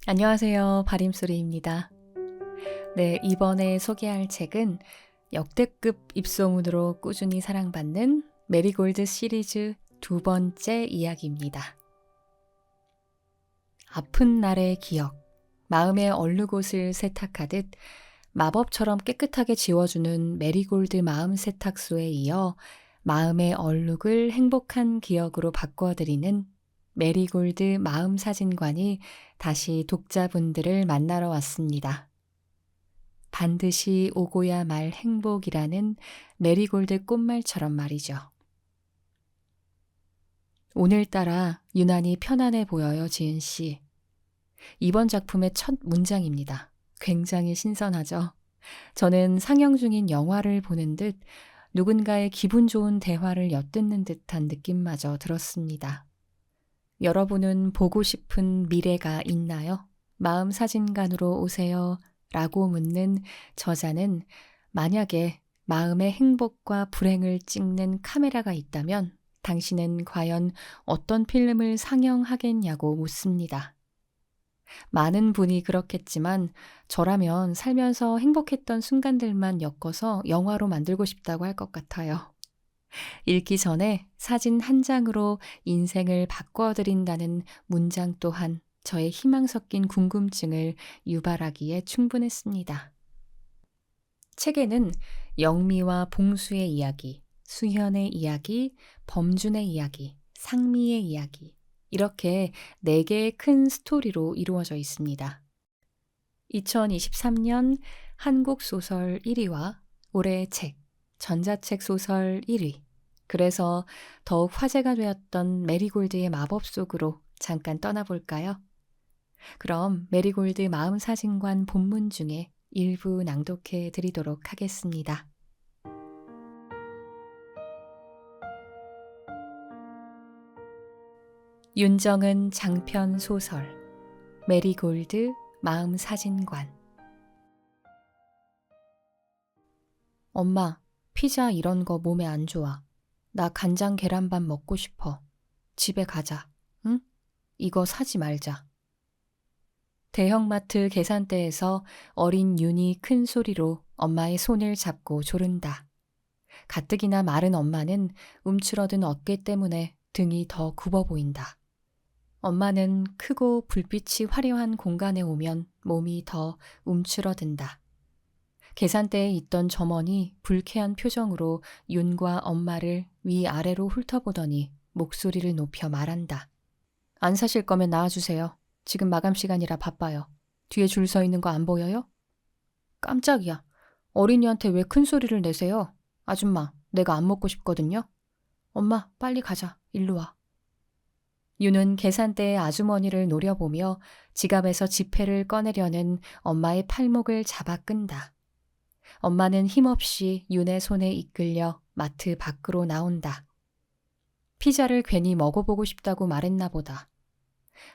안녕하세요. 바림소리입니다. 네, 이번에 소개할 책은 역대급 입소문으로 꾸준히 사랑받는 메리골드 시리즈 두 번째 이야기입니다. 아픈 날의 기억, 마음의 얼룩옷을 세탁하듯 마법처럼 깨끗하게 지워주는 메리골드 마음 세탁소에 이어 마음의 얼룩을 행복한 기억으로 바꿔드리는 메리골드 마음 사진관이 다시 독자분들을 만나러 왔습니다. 반드시 오고야 말 행복이라는 메리골드 꽃말처럼 말이죠. 오늘따라 유난히 편안해 보여요, 지은 씨. 이번 작품의 첫 문장입니다. 굉장히 신선하죠? 저는 상영 중인 영화를 보는 듯 누군가의 기분 좋은 대화를 엿듣는 듯한 느낌마저 들었습니다. 여러분은 보고 싶은 미래가 있나요? 마음 사진관으로 오세요. 라고 묻는 저자는 만약에 마음의 행복과 불행을 찍는 카메라가 있다면 당신은 과연 어떤 필름을 상영하겠냐고 묻습니다. 많은 분이 그렇겠지만 저라면 살면서 행복했던 순간들만 엮어서 영화로 만들고 싶다고 할 것 같아요. 읽기 전에 사진 한 장으로 인생을 바꿔드린다는 문장 또한 저의 희망 섞인 궁금증을 유발하기에 충분했습니다. 책에는 영미와 봉수의 이야기, 수현의 이야기, 범준의 이야기, 상미의 이야기, 이렇게 4개의 큰 스토리로 이루어져 있습니다. 2023년 한국소설 1위와 올해의 책, 전자책 소설 1위, 그래서 더욱 화제가 되었던 메리골드의 마법 속으로 잠깐 떠나볼까요? 그럼 메리골드 마음사진관 본문 중에 일부 낭독해 드리도록 하겠습니다. 윤정은 장편 소설 메리골드 마음사진관. 엄마, 피자 이런 거 몸에 안 좋아. 나 간장 계란밥 먹고 싶어. 집에 가자. 응? 이거 사지 말자. 대형마트 계산대에서 어린 윤이 큰 소리로 엄마의 손을 잡고 조른다. 가뜩이나 마른 엄마는 움츠러든 어깨 때문에 등이 더 굽어 보인다. 엄마는 크고 불빛이 화려한 공간에 오면 몸이 더 움츠러든다. 계산대에 있던 점원이 불쾌한 표정으로 윤과 엄마를 위아래로 훑어보더니 목소리를 높여 말한다. 안 사실 거면 나와주세요. 지금 마감 시간이라 바빠요. 뒤에 줄 서 있는 거 안 보여요? 깜짝이야. 어린이한테 왜 큰 소리를 내세요? 아줌마, 내가 안 먹고 싶거든요. 엄마, 빨리 가자. 일로 와. 윤은 계산대의 아주머니를 노려보며 지갑에서 지폐를 꺼내려는 엄마의 팔목을 잡아 끈다. 엄마는 힘없이 윤의 손에 이끌려 마트 밖으로 나온다. 피자를 괜히 먹어보고 싶다고 말했나 보다.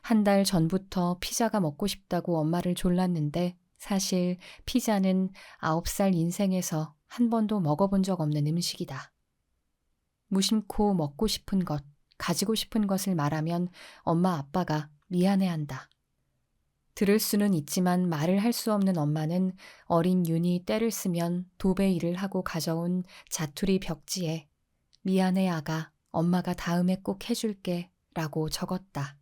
한 달 전부터 피자가 먹고 싶다고 엄마를 졸랐는데 사실 피자는 9살 인생에서 한 번도 먹어본 적 없는 음식이다. 무심코 먹고 싶은 것, 가지고 싶은 것을 말하면 엄마 아빠가 미안해한다. 들을 수는 있지만 말을 할 수 없는 엄마는 어린 윤이 때를 쓰면 도배 일을 하고 가져온 자투리 벽지에 미안해 아가, 엄마가 다음에 꼭 해줄게 라고 적었다.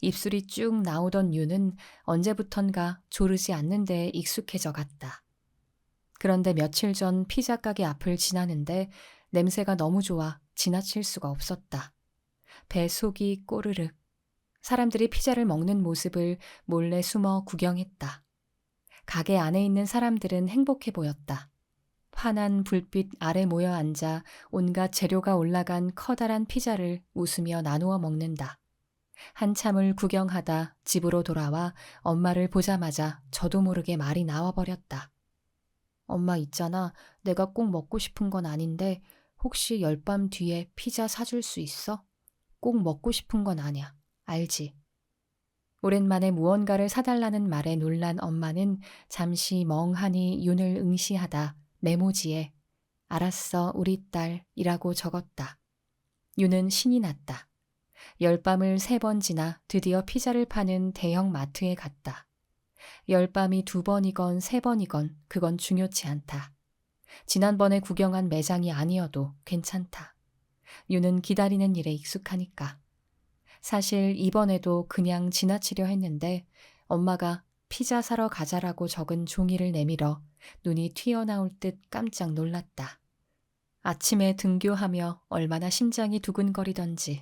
입술이 쭉 나오던 윤은 언제부턴가 조르지 않는 데에 익숙해져 갔다. 그런데 며칠 전 피자 가게 앞을 지나는데 냄새가 너무 좋아 지나칠 수가 없었다. 배 속이 꼬르륵. 사람들이 피자를 먹는 모습을 몰래 숨어 구경했다. 가게 안에 있는 사람들은 행복해 보였다. 환한 불빛 아래 모여 앉아 온갖 재료가 올라간 커다란 피자를 웃으며 나누어 먹는다. 한참을 구경하다 집으로 돌아와 엄마를 보자마자 저도 모르게 말이 나와버렸다. 엄마 있잖아. 내가 꼭 먹고 싶은 건 아닌데 혹시 열밤 뒤에 피자 사줄 수 있어? 꼭 먹고 싶은 건 아냐. 알지? 오랜만에 무언가를 사달라는 말에 놀란 엄마는 잠시 멍하니 윤을 응시하다 메모지에 알았어 우리 딸이라고 적었다. 윤은 신이 났다. 열밤을 3번 지나 드디어 피자를 파는 대형 마트에 갔다. 열밤이 2번이건 3번이건 그건 중요치 않다. 지난번에 구경한 매장이 아니어도 괜찮다. 유는 기다리는 일에 익숙하니까. 사실 이번에도 그냥 지나치려 했는데 엄마가 피자 사러 가자라고 적은 종이를 내밀어 눈이 튀어나올 듯 깜짝 놀랐다. 아침에 등교하며 얼마나 심장이 두근거리던지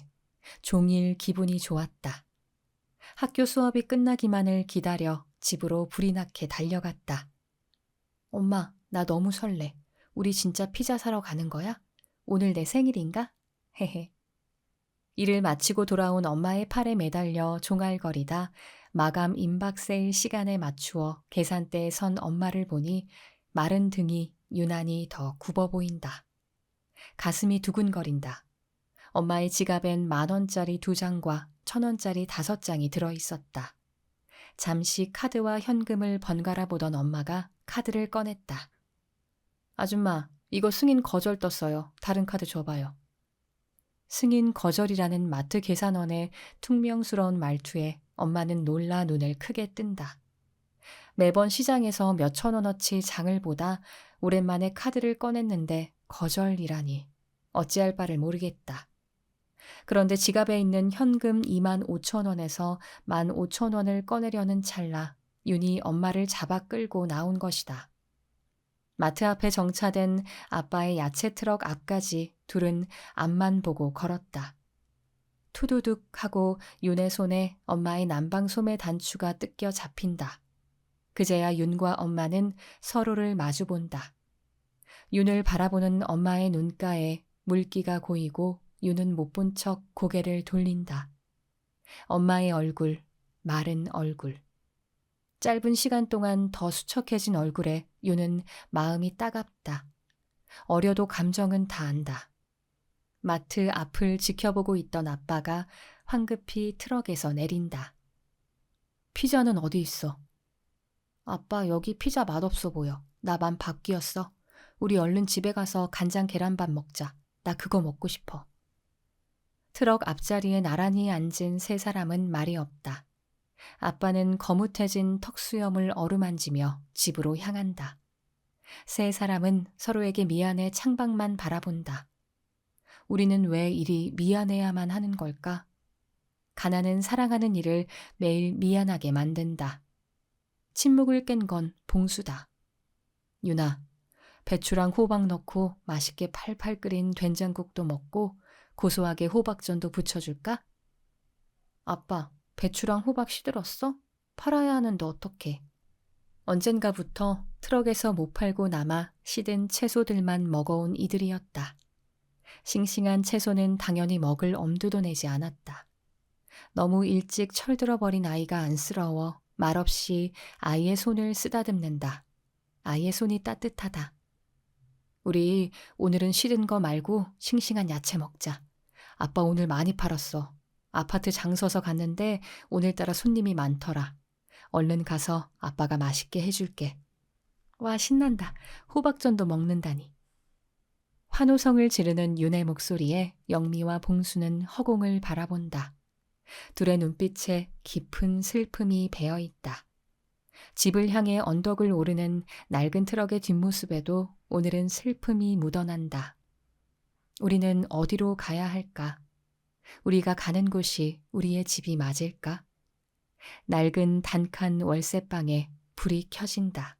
종일 기분이 좋았다. 학교 수업이 끝나기만을 기다려 집으로 불이 나게 달려갔다. 엄마, 나 너무 설레. 우리 진짜 피자 사러 가는 거야? 오늘 내 생일인가? 헤헤. 일을 마치고 돌아온 엄마의 팔에 매달려 종알거리다 마감 임박 세일 시간에 맞추어 계산대에 선 엄마를 보니 마른 등이 유난히 더 굽어 보인다. 가슴이 두근거린다. 엄마의 지갑엔 10,000원짜리 2장과 1,000원짜리 5장이 들어있었다. 잠시 카드와 현금을 번갈아 보던 엄마가 카드를 꺼냈다. 아줌마, 이거 승인 거절 떴어요. 다른 카드 줘봐요. 승인 거절이라는 마트 계산원의 퉁명스러운 말투에 엄마는 놀라 눈을 크게 뜬다. 매번 시장에서 몇천 원어치 장을 보다 오랜만에 카드를 꺼냈는데 거절이라니 어찌할 바를 모르겠다. 그런데 지갑에 있는 현금 25,000원에서 15,000원을 꺼내려는 찰나 윤이 엄마를 잡아 끌고 나온 것이다. 마트 앞에 정차된 아빠의 야채 트럭 앞까지 둘은 앞만 보고 걸었다. 투두둑 하고 윤의 손에 엄마의 남방 소매 단추가 뜯겨 잡힌다. 그제야 윤과 엄마는 서로를 마주본다. 윤을 바라보는 엄마의 눈가에 물기가 고이고 윤은 못 본 척 고개를 돌린다. 엄마의 얼굴, 마른 얼굴. 짧은 시간 동안 더 수척해진 얼굴에 윤은 마음이 따갑다. 어려도 감정은 다 안다. 마트 앞을 지켜보고 있던 아빠가 황급히 트럭에서 내린다. 피자는 어디 있어? 아빠, 여기 피자 맛없어 보여. 나 맘 바뀌었어. 우리 얼른 집에 가서 간장 계란밥 먹자. 나 그거 먹고 싶어. 트럭 앞자리에 나란히 앉은 3사람은 말이 없다. 아빠는 거뭇해진 턱수염을 어루만지며 집으로 향한다. 3사람은 서로에게 미안해 창밖만 바라본다. 우리는 왜 이리 미안해야만 하는 걸까? 가난은 사랑하는 이를 매일 미안하게 만든다. 침묵을 깬 건 봉수다. 유나, 배추랑 호박 넣고 맛있게 팔팔 끓인 된장국도 먹고 고소하게 호박전도 부쳐줄까? 아빠, 배추랑 호박 시들었어? 팔아야 하는데 어떡해. 언젠가부터 트럭에서 못 팔고 남아 시든 채소들만 먹어온 이들이었다. 싱싱한 채소는 당연히 먹을 엄두도 내지 않았다. 너무 일찍 철들어버린 아이가 안쓰러워 말없이 아이의 손을 쓰다듬는다. 아이의 손이 따뜻하다. 우리 오늘은 시든 거 말고 싱싱한 야채 먹자. 아빠 오늘 많이 팔았어. 아파트 장 서서 갔는데 오늘따라 손님이 많더라. 얼른 가서 아빠가 맛있게 해줄게. 와, 신난다. 호박전도 먹는다니. 환호성을 지르는 윤의 목소리에 영미와 봉수는 허공을 바라본다. 둘의 눈빛에 깊은 슬픔이 배어있다. 집을 향해 언덕을 오르는 낡은 트럭의 뒷모습에도 오늘은 슬픔이 묻어난다. 우리는 어디로 가야 할까? 우리가 가는 곳이 우리의 집이 맞을까? 낡은 단칸 월세방에 불이 켜진다.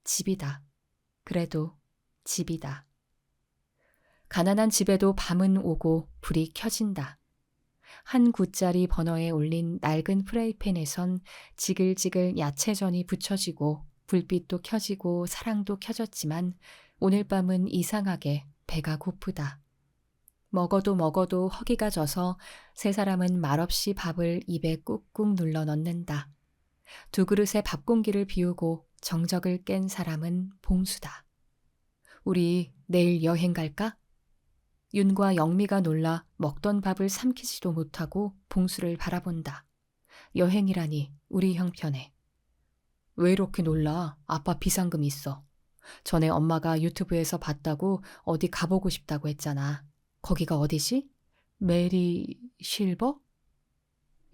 집이다. 그래도 집이다. 가난한 집에도 밤은 오고 불이 켜진다. 한 구짜리 버너에 올린 낡은 프라이팬에선 지글지글 야채전이 부쳐지고 불빛도 켜지고 사랑도 켜졌지만 오늘 밤은 이상하게 배가 고프다. 먹어도 허기가 져서 3사람은 말없이 밥을 입에 꾹꾹 눌러 넣는다. 2그릇의 밥 공기를 비우고 정적을 깬 사람은 봉수다. 우리 내일 여행 갈까? 윤과 영미가 놀라 먹던 밥을 삼키지도 못하고 봉수를 바라본다. 여행이라니 우리 형편에. 왜 이렇게 놀라? 아빠 비상금 있어. 전에 엄마가 유튜브에서 봤다고 어디 가보고 싶다고 했잖아. 거기가 어디지? 메리 실버?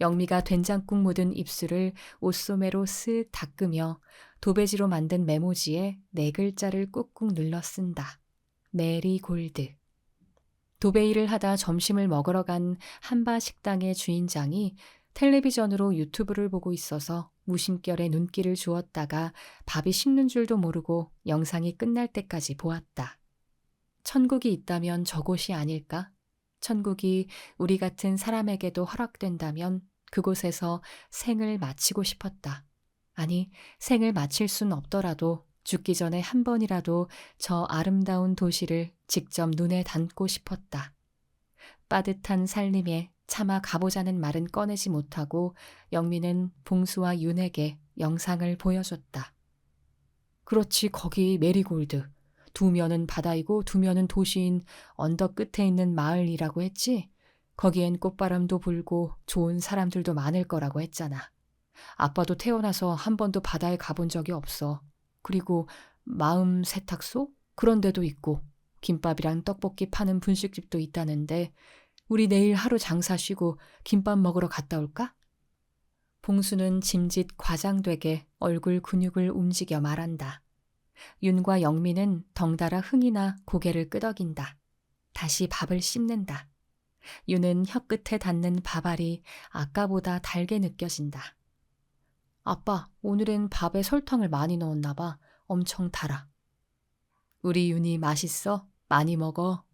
영미가 된장국 묻은 입술을 옷소매로 쓱 닦으며 도배지로 만든 메모지에 4글자를 꾹꾹 눌러 쓴다. 메리골드. 도배일을 하다 점심을 먹으러 간 한바 식당의 주인장이 텔레비전으로 유튜브를 보고 있어서 무심결에 눈길을 주었다가 밥이 식는 줄도 모르고 영상이 끝날 때까지 보았다. 천국이 있다면 저곳이 아닐까? 천국이 우리 같은 사람에게도 허락된다면 그곳에서 생을 마치고 싶었다. 아니, 생을 마칠 순 없더라도 죽기 전에 한 번이라도 저 아름다운 도시를 직접 눈에 담고 싶었다. 빠듯한 살림에 차마 가보자는 말은 꺼내지 못하고 영미는 봉수와 윤에게 영상을 보여줬다. 그렇지, 거기 메리골드. 2면은 바다이고 2면은 도시인 언덕 끝에 있는 마을이라고 했지? 거기엔 꽃바람도 불고 좋은 사람들도 많을 거라고 했잖아. 아빠도 태어나서 한 번도 바다에 가본 적이 없어. 그리고 마음 세탁소? 그런 데도 있고 김밥이랑 떡볶이 파는 분식집도 있다는데 우리 내일 하루 장사 쉬고 김밥 먹으러 갔다 올까? 봉수는 짐짓 과장되게 얼굴 근육을 움직여 말한다. 윤과 영미는 덩달아 흥이 나 고개를 끄덕인다. 다시 밥을 씹는다. 윤은 혀끝에 닿는 밥알이 아까보다 달게 느껴진다. 아빠, 오늘은 밥에 설탕을 많이 넣었나 봐. 엄청 달아. 우리 윤이 맛있어? 많이 먹어?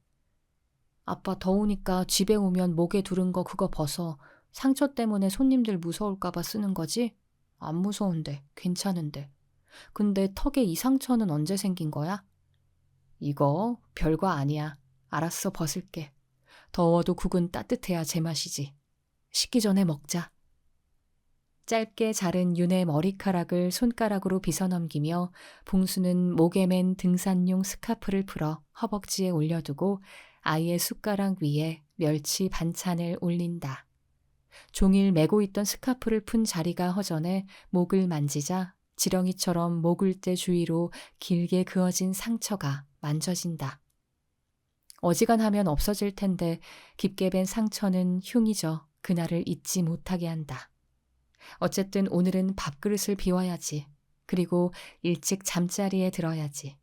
아빠, 더우니까 집에 오면 목에 두른 거 그거 벗어. 상처 때문에 손님들 무서울까 봐 쓰는 거지? 안 무서운데, 괜찮은데. 근데 턱에 이 상처는 언제 생긴 거야? 이거 별거 아니야. 알았어, 벗을게. 더워도 국은 따뜻해야 제맛이지. 식기 전에 먹자. 짧게 자른 윤의 머리카락을 손가락으로 빗어넘기며 봉수는 목에 맨 등산용 스카프를 풀어 허벅지에 올려두고 아이의 숟가락 위에 멸치 반찬을 올린다. 종일 메고 있던 스카프를 푼 자리가 허전해 목을 만지자 지렁이처럼 목을대 주위로 길게 그어진 상처가 만져진다. 어지간하면 없어질 텐데 깊게 밴 상처는 흉이져 그날을 잊지 못하게 한다. 어쨌든 오늘은 밥그릇을 비워야지. 그리고 일찍 잠자리에 들어야지.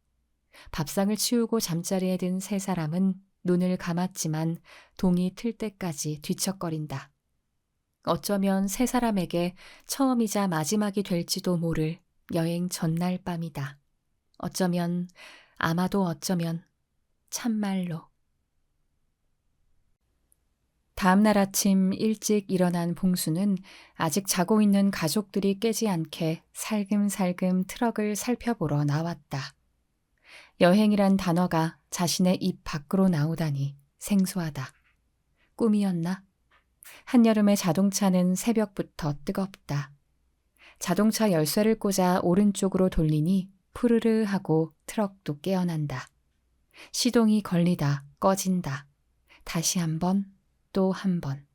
밥상을 치우고 잠자리에 든 세 사람은 눈을 감았지만 동이 틀 때까지 뒤척거린다. 어쩌면 세 사람에게 처음이자 마지막이 될지도 모를 여행 전날 밤이다. 어쩌면, 아마도 어쩌면, 참말로. 다음 날 아침 일찍 일어난 봉수는 아직 자고 있는 가족들이 깨지 않게 살금살금 트럭을 살펴보러 나왔다. 여행이란 단어가 자신의 입 밖으로 나오다니 생소하다. 꿈이었나? 한여름의 자동차는 새벽부터 뜨겁다. 자동차 열쇠를 꽂아 오른쪽으로 돌리니 푸르르 하고 트럭도 깨어난다. 시동이 걸리다 꺼진다. 다시 한 번, 또 한 번.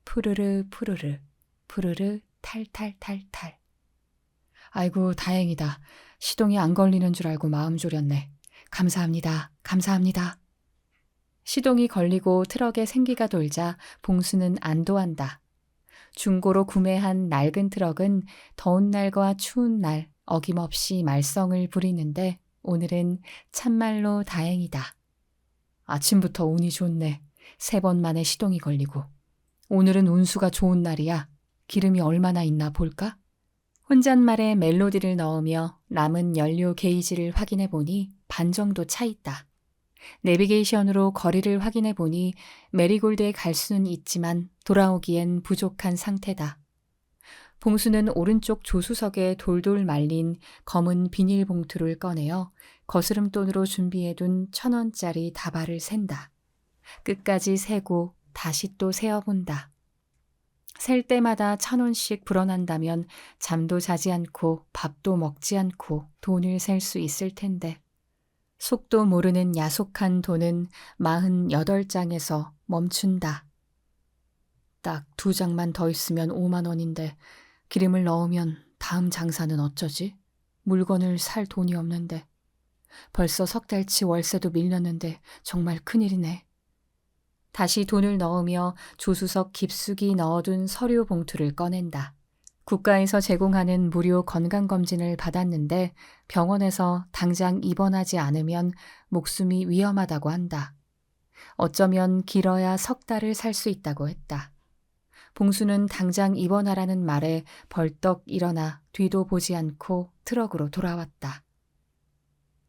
푸르르 푸르르 푸르르 탈탈탈탈. 아이고 다행이다. 시동이 안 걸리는 줄 알고 마음 졸였네. 감사합니다. 감사합니다. 시동이 걸리고 트럭에 생기가 돌자 봉수는 안도한다. 중고로 구매한 낡은 트럭은 더운 날과 추운 날 어김없이 말썽을 부리는데 오늘은 참말로 다행이다. 아침부터 운이 좋네. 3번 만에 시동이 걸리고. 오늘은 운수가 좋은 날이야. 기름이 얼마나 있나 볼까? 혼잣말에 멜로디를 넣으며 남은 연료 게이지를 확인해 보니 반 정도 차 있다. 내비게이션으로 거리를 확인해 보니 메리골드에 갈 수는 있지만 돌아오기엔 부족한 상태다. 봉수는 오른쪽 조수석에 돌돌 말린 검은 비닐봉투를 꺼내어 거스름돈으로 준비해둔 1,000원짜리 다발을 샌다. 끝까지 세고 다시 또 세어본다. 셀 때마다 1,000원씩 불어난다면 잠도 자지 않고 밥도 먹지 않고 돈을 셀 수 있을 텐데 속도 모르는 야속한 돈은 48장에서 멈춘다. 딱 2장만 더 있으면 5만 원인데 기름을 넣으면 다음 장사는 어쩌지? 물건을 살 돈이 없는데 벌써 3달치 월세도 밀렸는데 정말 큰일이네. 다시 돈을 넣으며 조수석 깊숙이 넣어둔 서류 봉투를 꺼낸다. 국가에서 제공하는 무료 건강검진을 받았는데 병원에서 당장 입원하지 않으면 목숨이 위험하다고 한다. 어쩌면 길어야 석 달을 살 수 있다고 했다. 봉수는 당장 입원하라는 말에 벌떡 일어나 뒤도 보지 않고 트럭으로 돌아왔다.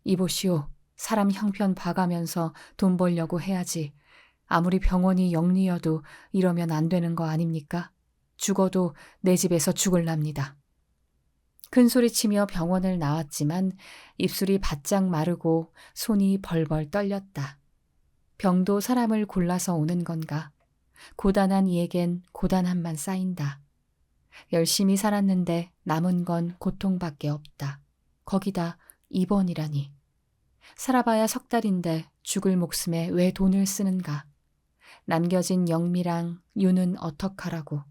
이보시오. 사람 형편 봐가면서 돈 벌려고 해야지. 아무리 병원이 영리여도 이러면 안 되는 거 아닙니까? 죽어도 내 집에서 죽을랍니다. 큰 소리치며 병원을 나왔지만 입술이 바짝 마르고 손이 벌벌 떨렸다. 병도 사람을 골라서 오는 건가? 고단한 이에겐 고단함만 쌓인다. 열심히 살았는데 남은 건 고통밖에 없다. 거기다 입원이라니. 살아봐야 석 달인데 죽을 목숨에 왜 돈을 쓰는가? 남겨진 영미랑 유는 어떡하라고.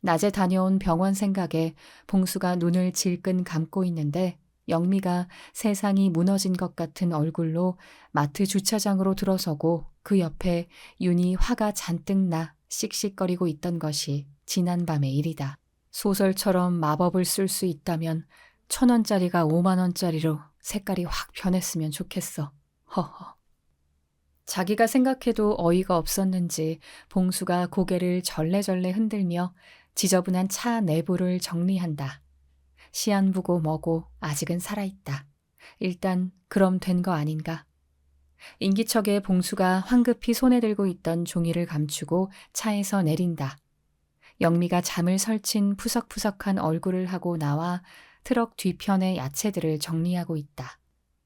낮에 다녀온 병원 생각에 봉수가 눈을 질끈 감고 있는데 영미가 세상이 무너진 것 같은 얼굴로 마트 주차장으로 들어서고 그 옆에 윤이 화가 잔뜩 나 씩씩거리고 있던 것이 지난밤의 일이다. 소설처럼 마법을 쓸 수 있다면 1,000원짜리가 5만원짜리로 색깔이 확 변했으면 좋겠어. 허허. 자기가 생각해도 어이가 없었는지 봉수가 고개를 절레절레 흔들며 지저분한 차 내부를 정리한다. 시안부고 뭐고 아직은 살아있다. 일단 그럼 된 거 아닌가? 인기척에 봉수가 황급히 손에 들고 있던 종이를 감추고 차에서 내린다. 영미가 잠을 설친 푸석푸석한 얼굴을 하고 나와 트럭 뒤편의 야채들을 정리하고 있다.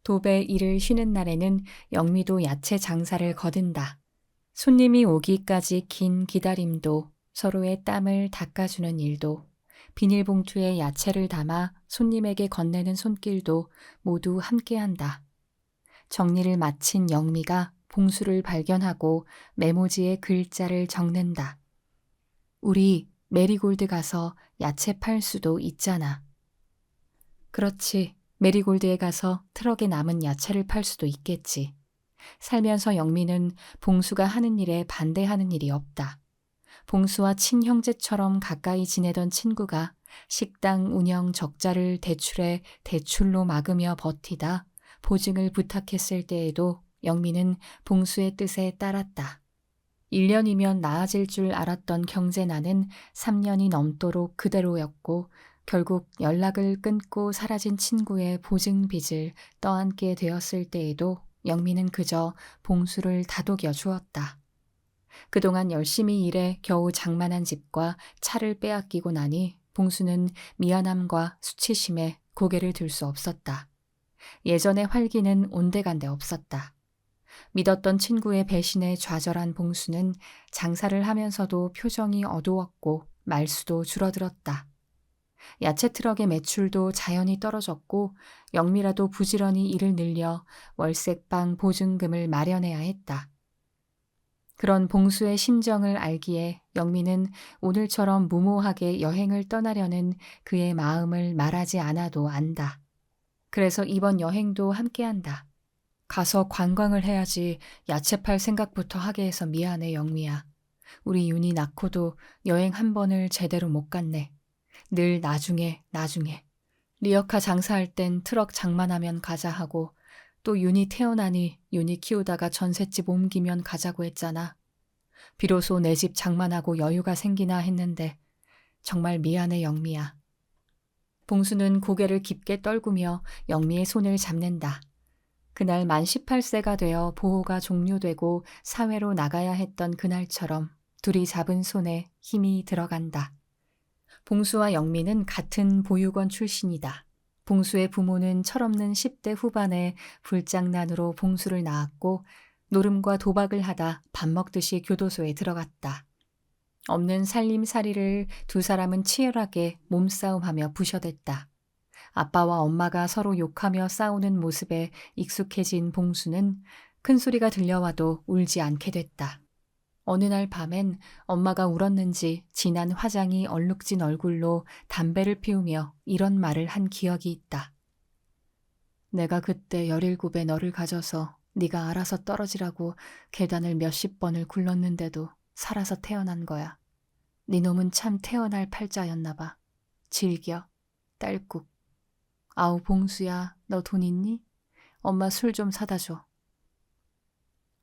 도배 일을 쉬는 날에는 영미도 야채 장사를 거둔다. 손님이 오기까지 긴 기다림도 서로의 땀을 닦아주는 일도 비닐봉투에 야채를 담아 손님에게 건네는 손길도 모두 함께한다. 정리를 마친 영미가 봉수를 발견하고 메모지에 글자를 적는다. 우리 메리골드 가서 야채 팔 수도 있잖아. 그렇지. 메리골드에 가서 트럭에 남은 야채를 팔 수도 있겠지. 살면서 영미는 봉수가 하는 일에 반대하는 일이 없다. 봉수와 친형제처럼 가까이 지내던 친구가 식당 운영 적자를 대출에 대출로 막으며 버티다 보증을 부탁했을 때에도 영미는 봉수의 뜻에 따랐다. 1년이면 나아질 줄 알았던 경제난은 3년이 넘도록 그대로였고 결국 연락을 끊고 사라진 친구의 보증 빚을 떠안게 되었을 때에도 영미는 그저 봉수를 다독여 주었다. 그동안 열심히 일해 겨우 장만한 집과 차를 빼앗기고 나니 봉수는 미안함과 수치심에 고개를 들 수 없었다. 예전의 활기는 온데간데 없었다. 믿었던 친구의 배신에 좌절한 봉수는 장사를 하면서도 표정이 어두웠고 말수도 줄어들었다. 야채 트럭의 매출도 자연히 떨어졌고 영미라도 부지런히 일을 늘려 월세방 보증금을 마련해야 했다. 그런 봉수의 심정을 알기에 영미는 오늘처럼 무모하게 여행을 떠나려는 그의 마음을 말하지 않아도 안다. 그래서 이번 여행도 함께한다. 가서 관광을 해야지 야채 팔 생각부터 하게 해서 미안해 영미야. 우리 윤이 낳고도 여행 한 번을 제대로 못 갔네. 늘 나중에. 리어카 장사할 땐 트럭 장만하면 가자 하고 또 윤이 태어나니 윤이 키우다가 전셋집 옮기면 가자고 했잖아. 비로소 내 집 장만하고 여유가 생기나 했는데 정말 미안해 영미야. 봉수는 고개를 깊게 떨구며 영미의 손을 잡는다. 그날 만 18세가 되어 보호가 종료되고 사회로 나가야 했던 그날처럼 둘이 잡은 손에 힘이 들어간다. 봉수와 영미는 같은 보육원 출신이다. 봉수의 부모는 철없는 10대 후반에 불장난으로 봉수를 낳았고 노름과 도박을 하다 밥 먹듯이 교도소에 들어갔다. 없는 살림살이를 두 사람은 치열하게 몸싸움하며 부셔댔다. 아빠와 엄마가 서로 욕하며 싸우는 모습에 익숙해진 봉수는 큰 소리가 들려와도 울지 않게 됐다. 어느 날 밤엔 엄마가 울었는지 진한 화장이 얼룩진 얼굴로 담배를 피우며 이런 말을 한 기억이 있다. 내가 그때 17에 너를 가져서 네가 알아서 떨어지라고 계단을 몇십 번을 굴렀는데도 살아서 태어난 거야. 네 놈은 참 태어날 팔자였나 봐. 즐겨. 딸꾹. 아우 봉수야, 너 돈 있니? 엄마 술 좀 사다 줘.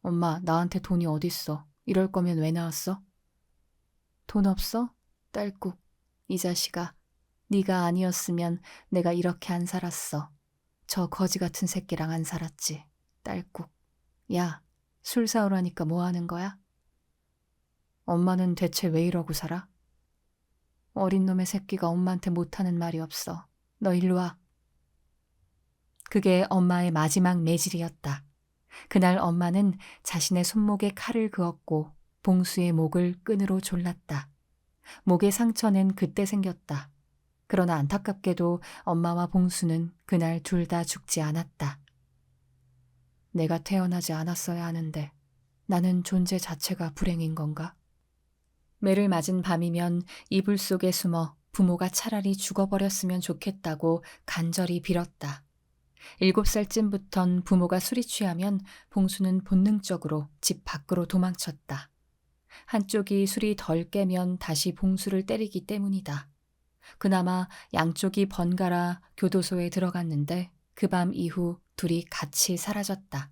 엄마, 나한테 돈이 어딨어. 이럴 거면 왜 나왔어? 돈 없어? 딸꾹. 이 자식아, 네가 아니었으면 내가 이렇게 안 살았어. 저 거지 같은 새끼랑 안 살았지. 딸꾹. 야, 술 사오라니까 뭐 하는 거야? 엄마는 대체 왜 이러고 살아? 어린 놈의 새끼가 엄마한테 못하는 말이 없어. 너 일로 와. 그게 엄마의 마지막 매질이었다. 그날 엄마는 자신의 손목에 칼을 그었고 봉수의 목을 끈으로 졸랐다. 목의 상처는 그때 생겼다. 그러나 안타깝게도 엄마와 봉수는 그날 둘 다 죽지 않았다. 내가 태어나지 않았어야 하는데 나는 존재 자체가 불행인 건가? 매를 맞은 밤이면 이불 속에 숨어 부모가 차라리 죽어버렸으면 좋겠다고 간절히 빌었다. 7살쯤부턴 부모가 술이 취하면 봉수는 본능적으로 집 밖으로 도망쳤다. 한쪽이 술이 덜 깨면 다시 봉수를 때리기 때문이다. 그나마 양쪽이 번갈아 교도소에 들어갔는데 그 밤 이후 둘이 같이 사라졌다.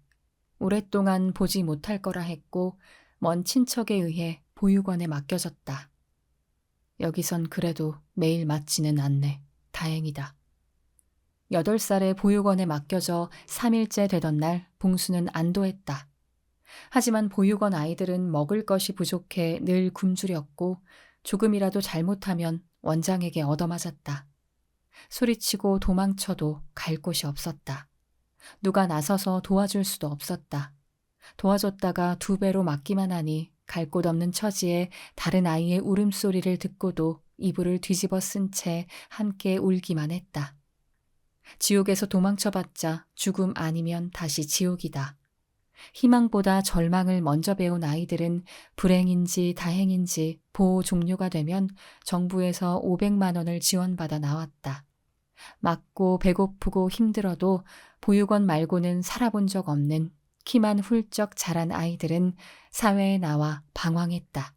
오랫동안 보지 못할 거라 했고 먼 친척에 의해 보육원에 맡겨졌다. 여기선 그래도 매일 맞지는 않네. 다행이다. 8살에 보육원에 맡겨져 3일째 되던 날 봉수는 안도했다. 하지만 보육원 아이들은 먹을 것이 부족해 늘 굶주렸고 조금이라도 잘못하면 원장에게 얻어맞았다. 소리치고 도망쳐도 갈 곳이 없었다. 누가 나서서 도와줄 수도 없었다. 도와줬다가 2배로 맞기만 하니 갈 곳 없는 처지에 다른 아이의 울음소리를 듣고도 이불을 뒤집어 쓴 채 함께 울기만 했다. 지옥에서 도망쳐봤자 죽음 아니면 다시 지옥이다. 희망보다 절망을 먼저 배운 아이들은 불행인지 다행인지 보호 종료가 되면 정부에서 500만 원을 지원받아 나왔다. 맞고 배고프고 힘들어도 보육원 말고는 살아본 적 없는 키만 훌쩍 자란 아이들은 사회에 나와 방황했다.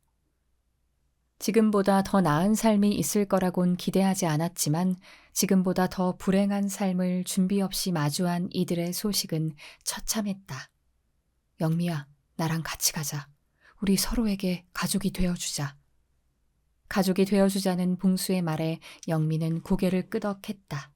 지금보다 더 나은 삶이 있을 거라곤 기대하지 않았지만 지금보다 더 불행한 삶을 준비 없이 마주한 이들의 소식은 처참했다. 영미야, 나랑 같이 가자. 우리 서로에게 가족이 되어주자. 가족이 되어주자는 봉수의 말에 영미는 고개를 끄덕했다.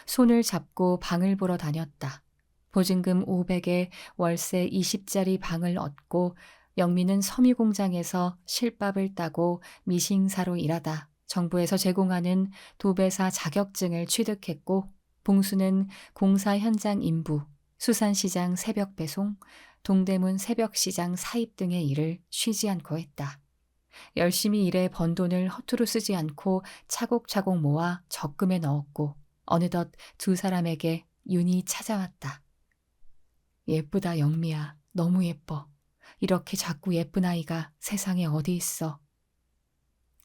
손을 잡고 방을 보러 다녔다. 보증금 500에 월세 20짜리 방을 얻고 영미는 섬유공장에서 실밥을 따고 미싱사로 일하다 정부에서 제공하는 도배사 자격증을 취득했고 봉수는 공사 현장 인부, 수산시장 새벽 배송, 동대문 새벽시장 사입 등의 일을 쉬지 않고 했다. 열심히 일해 번 돈을 허투루 쓰지 않고 차곡차곡 모아 적금에 넣었고 어느덧 2사람에게 윤이 찾아왔다. 예쁘다 영미야. 너무 예뻐. 이렇게 작고 예쁜 아이가 세상에 어디 있어.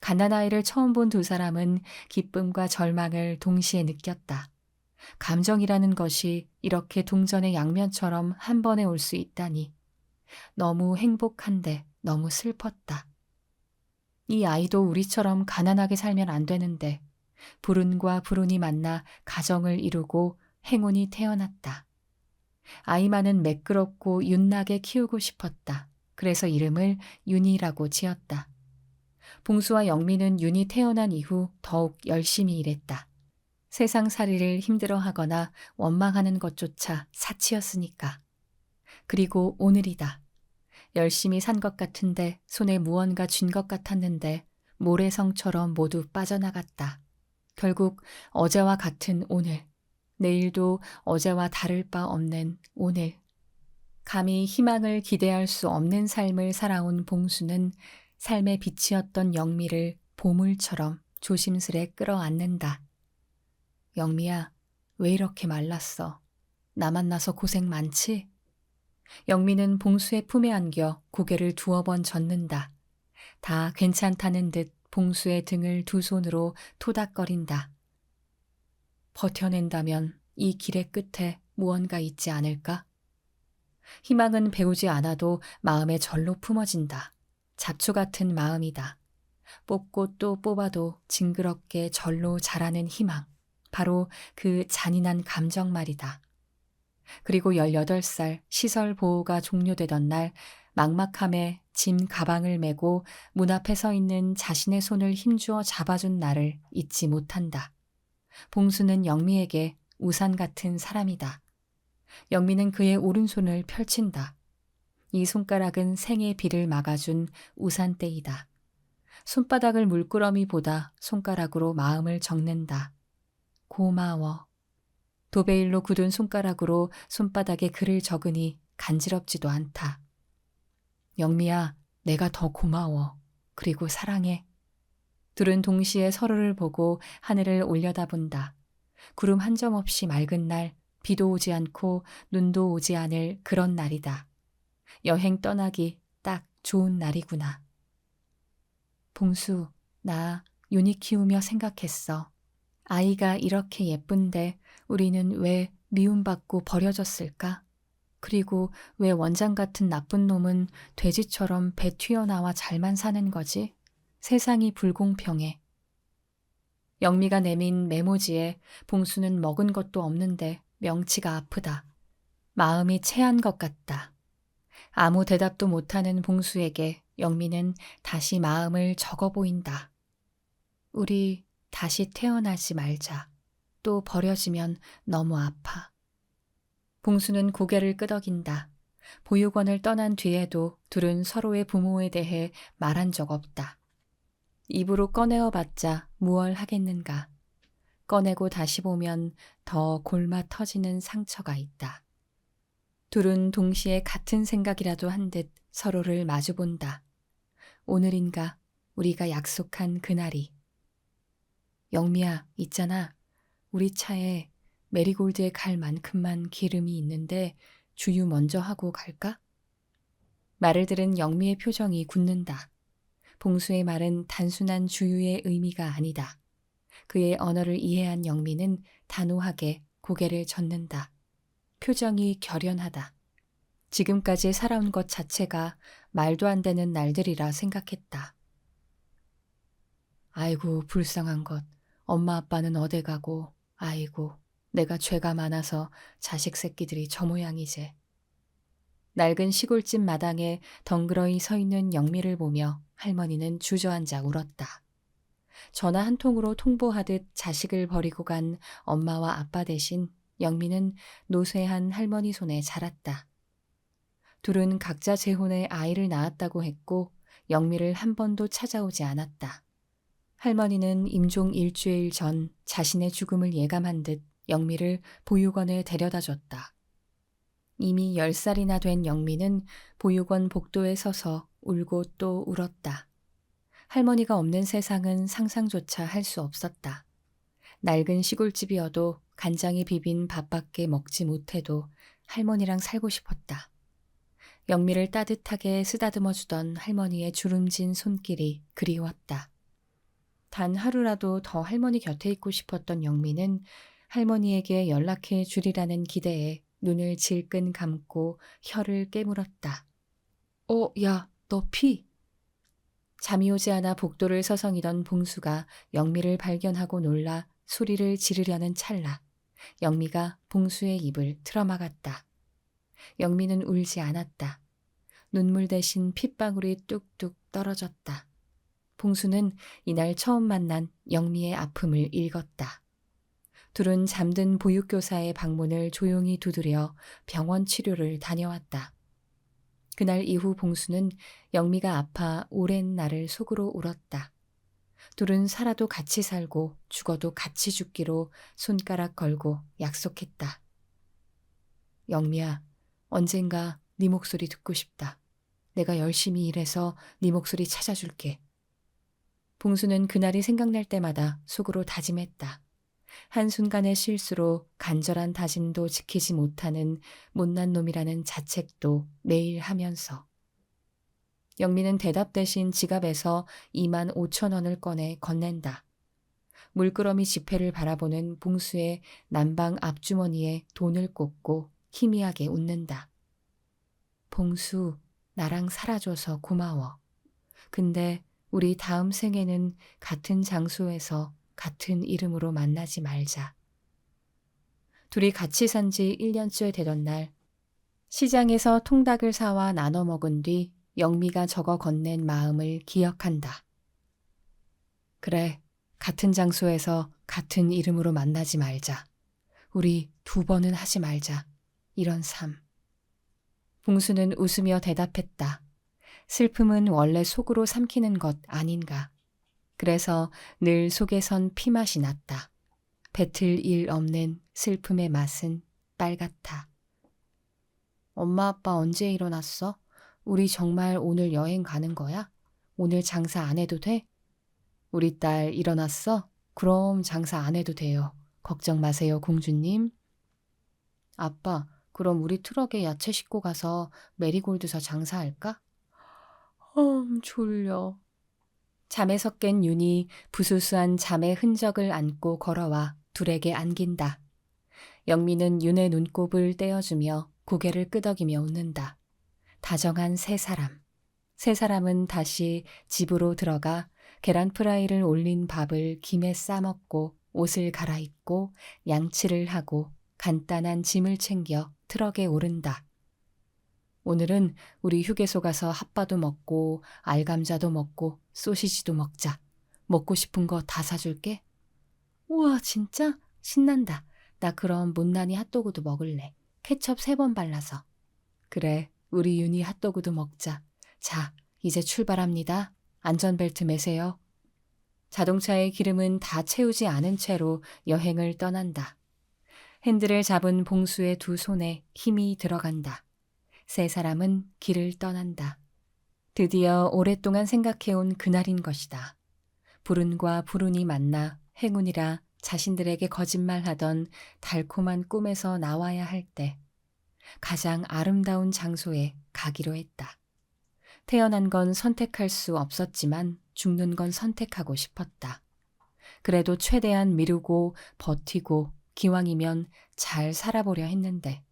갓난아이를 처음 본 2사람은 기쁨과 절망을 동시에 느꼈다. 감정이라는 것이 이렇게 동전의 양면처럼 한 번에 올 수 있다니. 너무 행복한데 너무 슬펐다. 이 아이도 우리처럼 가난하게 살면 안 되는데 불운과 불운이 만나 가정을 이루고 행운이 태어났다. 아이만은 매끄럽고 윤나게 키우고 싶었다. 그래서 이름을 윤이라고 지었다. 봉수와 영미는 윤이 태어난 이후 더욱 열심히 일했다. 세상살이를 힘들어하거나 원망하는 것조차 사치였으니까. 그리고 오늘이다. 열심히 산 것 같은데 손에 무언가 쥔 것 같았는데 모래성처럼 모두 빠져나갔다. 결국 어제와 같은 오늘, 내일도 어제와 다를 바 없는 오늘. 감히 희망을 기대할 수 없는 삶을 살아온 봉수는 삶의 빛이었던 영미를 보물처럼 조심스레 끌어안는다. 영미야, 왜 이렇게 말랐어? 나 만나서 고생 많지? 영미는 봉수의 품에 안겨 고개를 2번 젓는다. 다 괜찮다는 듯 봉수의 등을 2손으로 토닥거린다. 버텨낸다면 이 길의 끝에 무언가 있지 않을까? 희망은 배우지 않아도 마음에 절로 품어진다. 잡초 같은 마음이다. 뽑고 또 뽑아도 징그럽게 절로 자라는 희망. 바로 그 잔인한 감정 말이다. 그리고 18살 시설 보호가 종료되던 날 막막함에 짐 가방을 메고 문 앞에 서 있는 자신의 손을 힘주어 잡아준 나를 잊지 못한다. 봉수는 영미에게 우산 같은 사람이다. 영미는 그의 오른손을 펼친다. 이 손가락은 생의 비를 막아준 우산대이다. 손바닥을 물끄러미보다 손가락으로 마음을 적는다. 고마워. 도베일로 굳은 손가락으로 손바닥에 글을 적으니 간지럽지도 않다. 영미야, 내가 더 고마워. 그리고 사랑해. 둘은 동시에 서로를 보고 하늘을 올려다본다. 구름 한 점 없이 맑은 날, 비도 오지 않고 눈도 오지 않을 그런 날이다. 여행 떠나기 딱 좋은 날이구나. 봉수, 나 윤희 키우며 생각했어. 아이가 이렇게 예쁜데 우리는 왜 미움받고 버려졌을까? 그리고 왜 원장 같은 나쁜 놈은 돼지처럼 배 튀어나와 잘만 사는 거지? 세상이 불공평해. 영미가 내민 메모지에 봉수는 먹은 것도 없는데 명치가 아프다. 마음이 체한 것 같다. 아무 대답도 못하는 봉수에게 영미는 다시 마음을 적어 보인다. 우리 다시 태어나지 말자. 또 버려지면 너무 아파. 봉수는 고개를 끄덕인다. 보육원을 떠난 뒤에도 둘은 서로의 부모에 대해 말한 적 없다. 입으로 꺼내어 봤자 무얼 하겠는가. 꺼내고 다시 보면 더 골마 터지는 상처가 있다. 둘은 동시에 같은 생각이라도 한 듯 서로를 마주본다. 오늘인가 우리가 약속한 그날이. 영미야, 있잖아. 우리 차에 메리골드에 갈 만큼만 기름이 있는데 주유 먼저 하고 갈까? 말을 들은 영미의 표정이 굳는다. 봉수의 말은 단순한 주유의 의미가 아니다. 그의 언어를 이해한 영미는 단호하게 고개를 젓는다. 표정이 결연하다. 지금까지 살아온 것 자체가 말도 안 되는 날들이라 생각했다. 아이고, 불쌍한 것. 엄마 아빠는 어디 가고, 아이고, 내가 죄가 많아서 자식 새끼들이 저 모양이제. 낡은 시골집 마당에 덩그러이 서 있는 영미를 보며 할머니는 주저앉아 울었다. 전화 한 통으로 통보하듯 자식을 버리고 간 엄마와 아빠 대신 영미는 노쇠한 할머니 손에 자랐다. 둘은 각자 재혼해 아이를 낳았다고 했고 영미를 한 번도 찾아오지 않았다. 할머니는 임종 일주일 전 자신의 죽음을 예감한 듯 영미를 보육원에 데려다 줬다. 이미 10살이나 된 영미는 보육원 복도에 서서 울고 또 울었다. 할머니가 없는 세상은 상상조차 할 수 없었다. 낡은 시골집이어도 간장에 비빈 밥밖에 먹지 못해도 할머니랑 살고 싶었다. 영미를 따뜻하게 쓰다듬어 주던 할머니의 주름진 손길이 그리웠다. 단 하루라도 더 할머니 곁에 있고 싶었던 영미는 할머니에게 연락해 주리라는 기대에 눈을 질끈 감고 혀를 깨물었다. 야, 너 피! 잠이 오지 않아 복도를 서성이던 봉수가 영미를 발견하고 놀라 소리를 지르려는 찰나 영미가 봉수의 입을 틀어막았다. 영미는 울지 않았다. 눈물 대신 핏방울이 뚝뚝 떨어졌다. 봉수는 이날 처음 만난 영미의 아픔을 읽었다. 둘은 잠든 보육교사의 방문을 조용히 두드려 병원 치료를 다녀왔다. 그날 이후 봉수는 영미가 아파 오랜 날을 속으로 울었다. 둘은 살아도 같이 살고 죽어도 같이 죽기로 손가락 걸고 약속했다. 영미야, 언젠가 네 목소리 듣고 싶다. 내가 열심히 일해서 네 목소리 찾아줄게. 봉수는 그날이 생각날 때마다 속으로 다짐했다. 한순간의 실수로 간절한 다짐도 지키지 못하는 못난 놈이라는 자책도 매일 하면서. 영미는 대답 대신 지갑에서 25,000원을 꺼내 건넨다. 물끄러미 지폐를 바라보는 봉수의 난방 앞주머니에 돈을 꽂고 희미하게 웃는다. 봉수, 나랑 살아줘서 고마워. 근데 우리 다음 생에는 같은 장소에서 같은 이름으로 만나지 말자. 둘이 같이 산 지 1년째 되던 날, 시장에서 통닭을 사와 나눠 먹은 뒤 영미가 적어 건넨 마음을 기억한다. 그래, 같은 장소에서 같은 이름으로 만나지 말자. 우리 2번은 하지 말자. 이런 삶. 봉수는 웃으며 대답했다. 슬픔은 원래 속으로 삼키는 것 아닌가. 그래서 늘 속에선 피맛이 났다. 뱉을 일 없는 슬픔의 맛은 빨갛다. 엄마 아빠 언제 일어났어? 우리 정말 오늘 여행 가는 거야? 오늘 장사 안 해도 돼? 우리 딸 일어났어? 그럼 장사 안 해도 돼요. 걱정 마세요, 공주님. 아빠, 그럼 우리 트럭에 야채 싣고 가서 메리골드 사 장사할까? 졸려. 잠에서 깬 윤이 부스스한 잠의 흔적을 안고 걸어와 둘에게 안긴다. 영미는 윤의 눈곱을 떼어주며 고개를 끄덕이며 웃는다. 다정한 세 사람. 세 사람은 다시 집으로 들어가 계란 프라이를 올린 밥을 김에 싸먹고 옷을 갈아입고 양치를 하고 간단한 짐을 챙겨 트럭에 오른다. 오늘은 우리 휴게소 가서 핫바도 먹고 알감자도 먹고 소시지도 먹자. 먹고 싶은 거 다 사줄게. 우와, 진짜? 신난다. 나 그럼 못난이 핫도그도 먹을래. 케첩 3번 발라서. 그래, 우리 윤희 핫도그도 먹자. 자, 이제 출발합니다. 안전벨트 매세요. 자동차의 기름은 다 채우지 않은 채로 여행을 떠난다. 핸들을 잡은 봉수의 2 손에 힘이 들어간다. 세 사람은 길을 떠난다. 드디어 오랫동안 생각해온 그날인 것이다. 불운과 불운이 만나 행운이라 자신들에게 거짓말하던 달콤한 꿈에서 나와야 할 때 가장 아름다운 장소에 가기로 했다. 태어난 건 선택할 수 없었지만 죽는 건 선택하고 싶었다. 그래도 최대한 미루고 버티고 기왕이면 잘 살아보려 했는데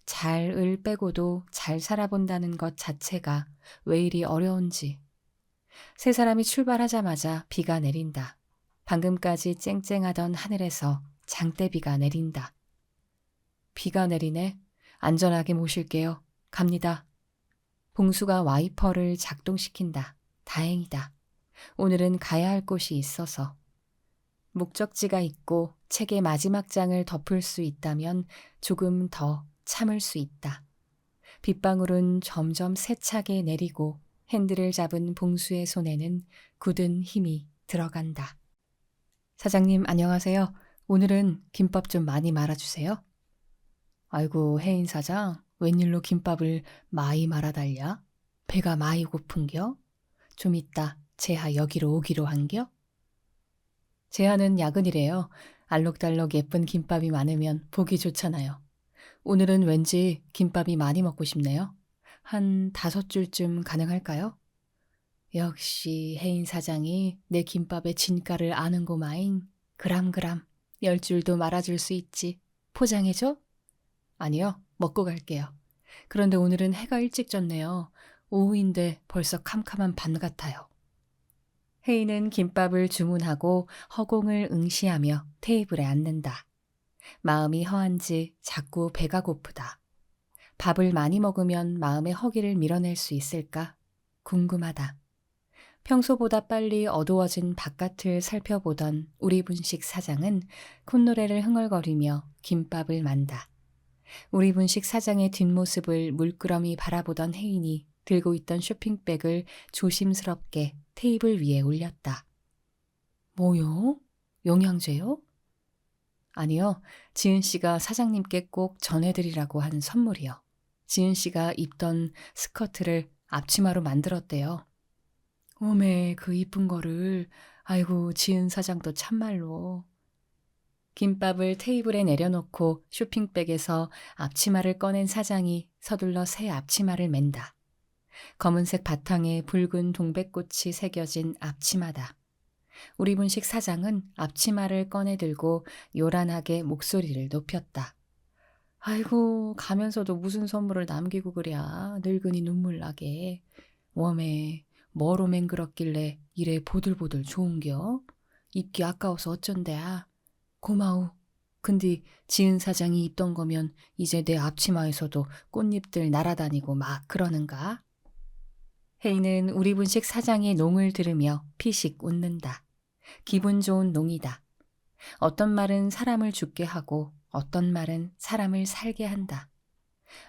잘을 빼고도 잘 살아본다는 것 자체가 왜 이리 어려운지. 세 사람이 출발하자마자 비가 내린다. 방금까지 쨍쨍하던 하늘에서 장대비가 내린다. 비가 내리네. 안전하게 모실게요. 갑니다. 봉수가 와이퍼를 작동시킨다. 다행이다. 오늘은 가야 할 곳이 있어서. 목적지가 있고 책의 마지막 장을 덮을 수 있다면 조금 더 참을 수 있다. 빗방울은 점점 세차게 내리고 핸들을 잡은 봉수의 손에는 굳은 힘이 들어간다. 사장님 안녕하세요. 오늘은 김밥 좀 많이 말아주세요. 아이고 혜인 사장, 웬일로 김밥을 많이 말아달랴? 배가 많이 고픈겨? 좀 이따 재하 여기로 오기로 한겨? 재하는 야근이래요. 알록달록 예쁜 김밥이 많으면 보기 좋잖아요. 오늘은 왠지 김밥이 많이 먹고 싶네요. 한 5줄쯤 가능할까요? 역시 혜인 사장이 내 김밥의 진가를 아는고마잉. 그람 10줄도 말아줄 수 있지. 포장해줘? 아니요, 먹고 갈게요. 그런데 오늘은 해가 일찍 졌네요. 오후인데 벌써 캄캄한 밤 같아요. 혜인은 김밥을 주문하고 허공을 응시하며 테이블에 앉는다. 마음이 허한지 자꾸 배가 고프다. 밥을 많이 먹으면 마음의 허기를 밀어낼 수 있을까? 궁금하다. 평소보다 빨리 어두워진 바깥을 살펴보던 우리 분식 사장은 콧노래를 흥얼거리며 김밥을 만다. 우리 분식 사장의 뒷모습을 물끄러미 바라보던 혜인이 들고 있던 쇼핑백을 조심스럽게 테이블 위에 올렸다. 뭐요? 영양제요? 아니요. 지은 씨가 사장님께 꼭 전해드리라고 한 선물이요. 지은 씨가 입던 스커트를 앞치마로 만들었대요. 오메, 그 이쁜 거를. 아이고, 지은 사장도 참말로. 김밥을 테이블에 내려놓고 쇼핑백에서 앞치마를 꺼낸 사장이 서둘러 새 앞치마를 맨다. 검은색 바탕에 붉은 동백꽃이 새겨진 앞치마다. 우리 분식 사장은 앞치마를 꺼내 들고 요란하게 목소리를 높였다. 아이고, 가면서도 무슨 선물을 남기고 그랴. 늙은이 눈물 나게. 웜에 뭐로 맹글었길래 이래 보들보들 좋은겨? 입기 아까워서 어쩐대야. 고마우. 근데 지은 사장이 입던 거면 이제 내 앞치마에서도 꽃잎들 날아다니고 막 그러는가? 혜인은 우리 분식 사장의 농을 들으며 피식 웃는다. 기분 좋은 농이다. 어떤 말은 사람을 죽게 하고 어떤 말은 사람을 살게 한다.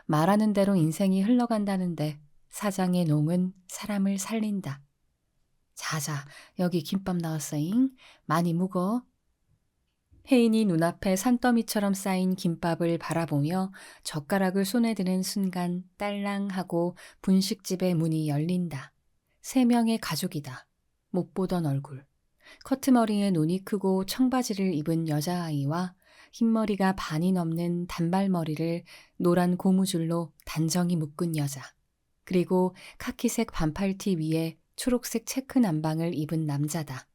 말하는 대로 인생이 흘러간다는데 사장의 농은 사람을 살린다. 자자, 여기 김밥 나왔어잉. 많이 묵어. 혜인이 눈앞에 산더미처럼 쌓인 김밥을 바라보며 젓가락을 손에 드는 순간 딸랑하고 분식집의 문이 열린다. 3명의 가족이다. 못 보던 얼굴. 커트머리에 눈이 크고 청바지를 입은 여자아이와 흰머리가 반이 넘는 단발머리를 노란 고무줄로 단정히 묶은 여자. 그리고 카키색 반팔티 위에 초록색 체크 남방을 입은 남자다.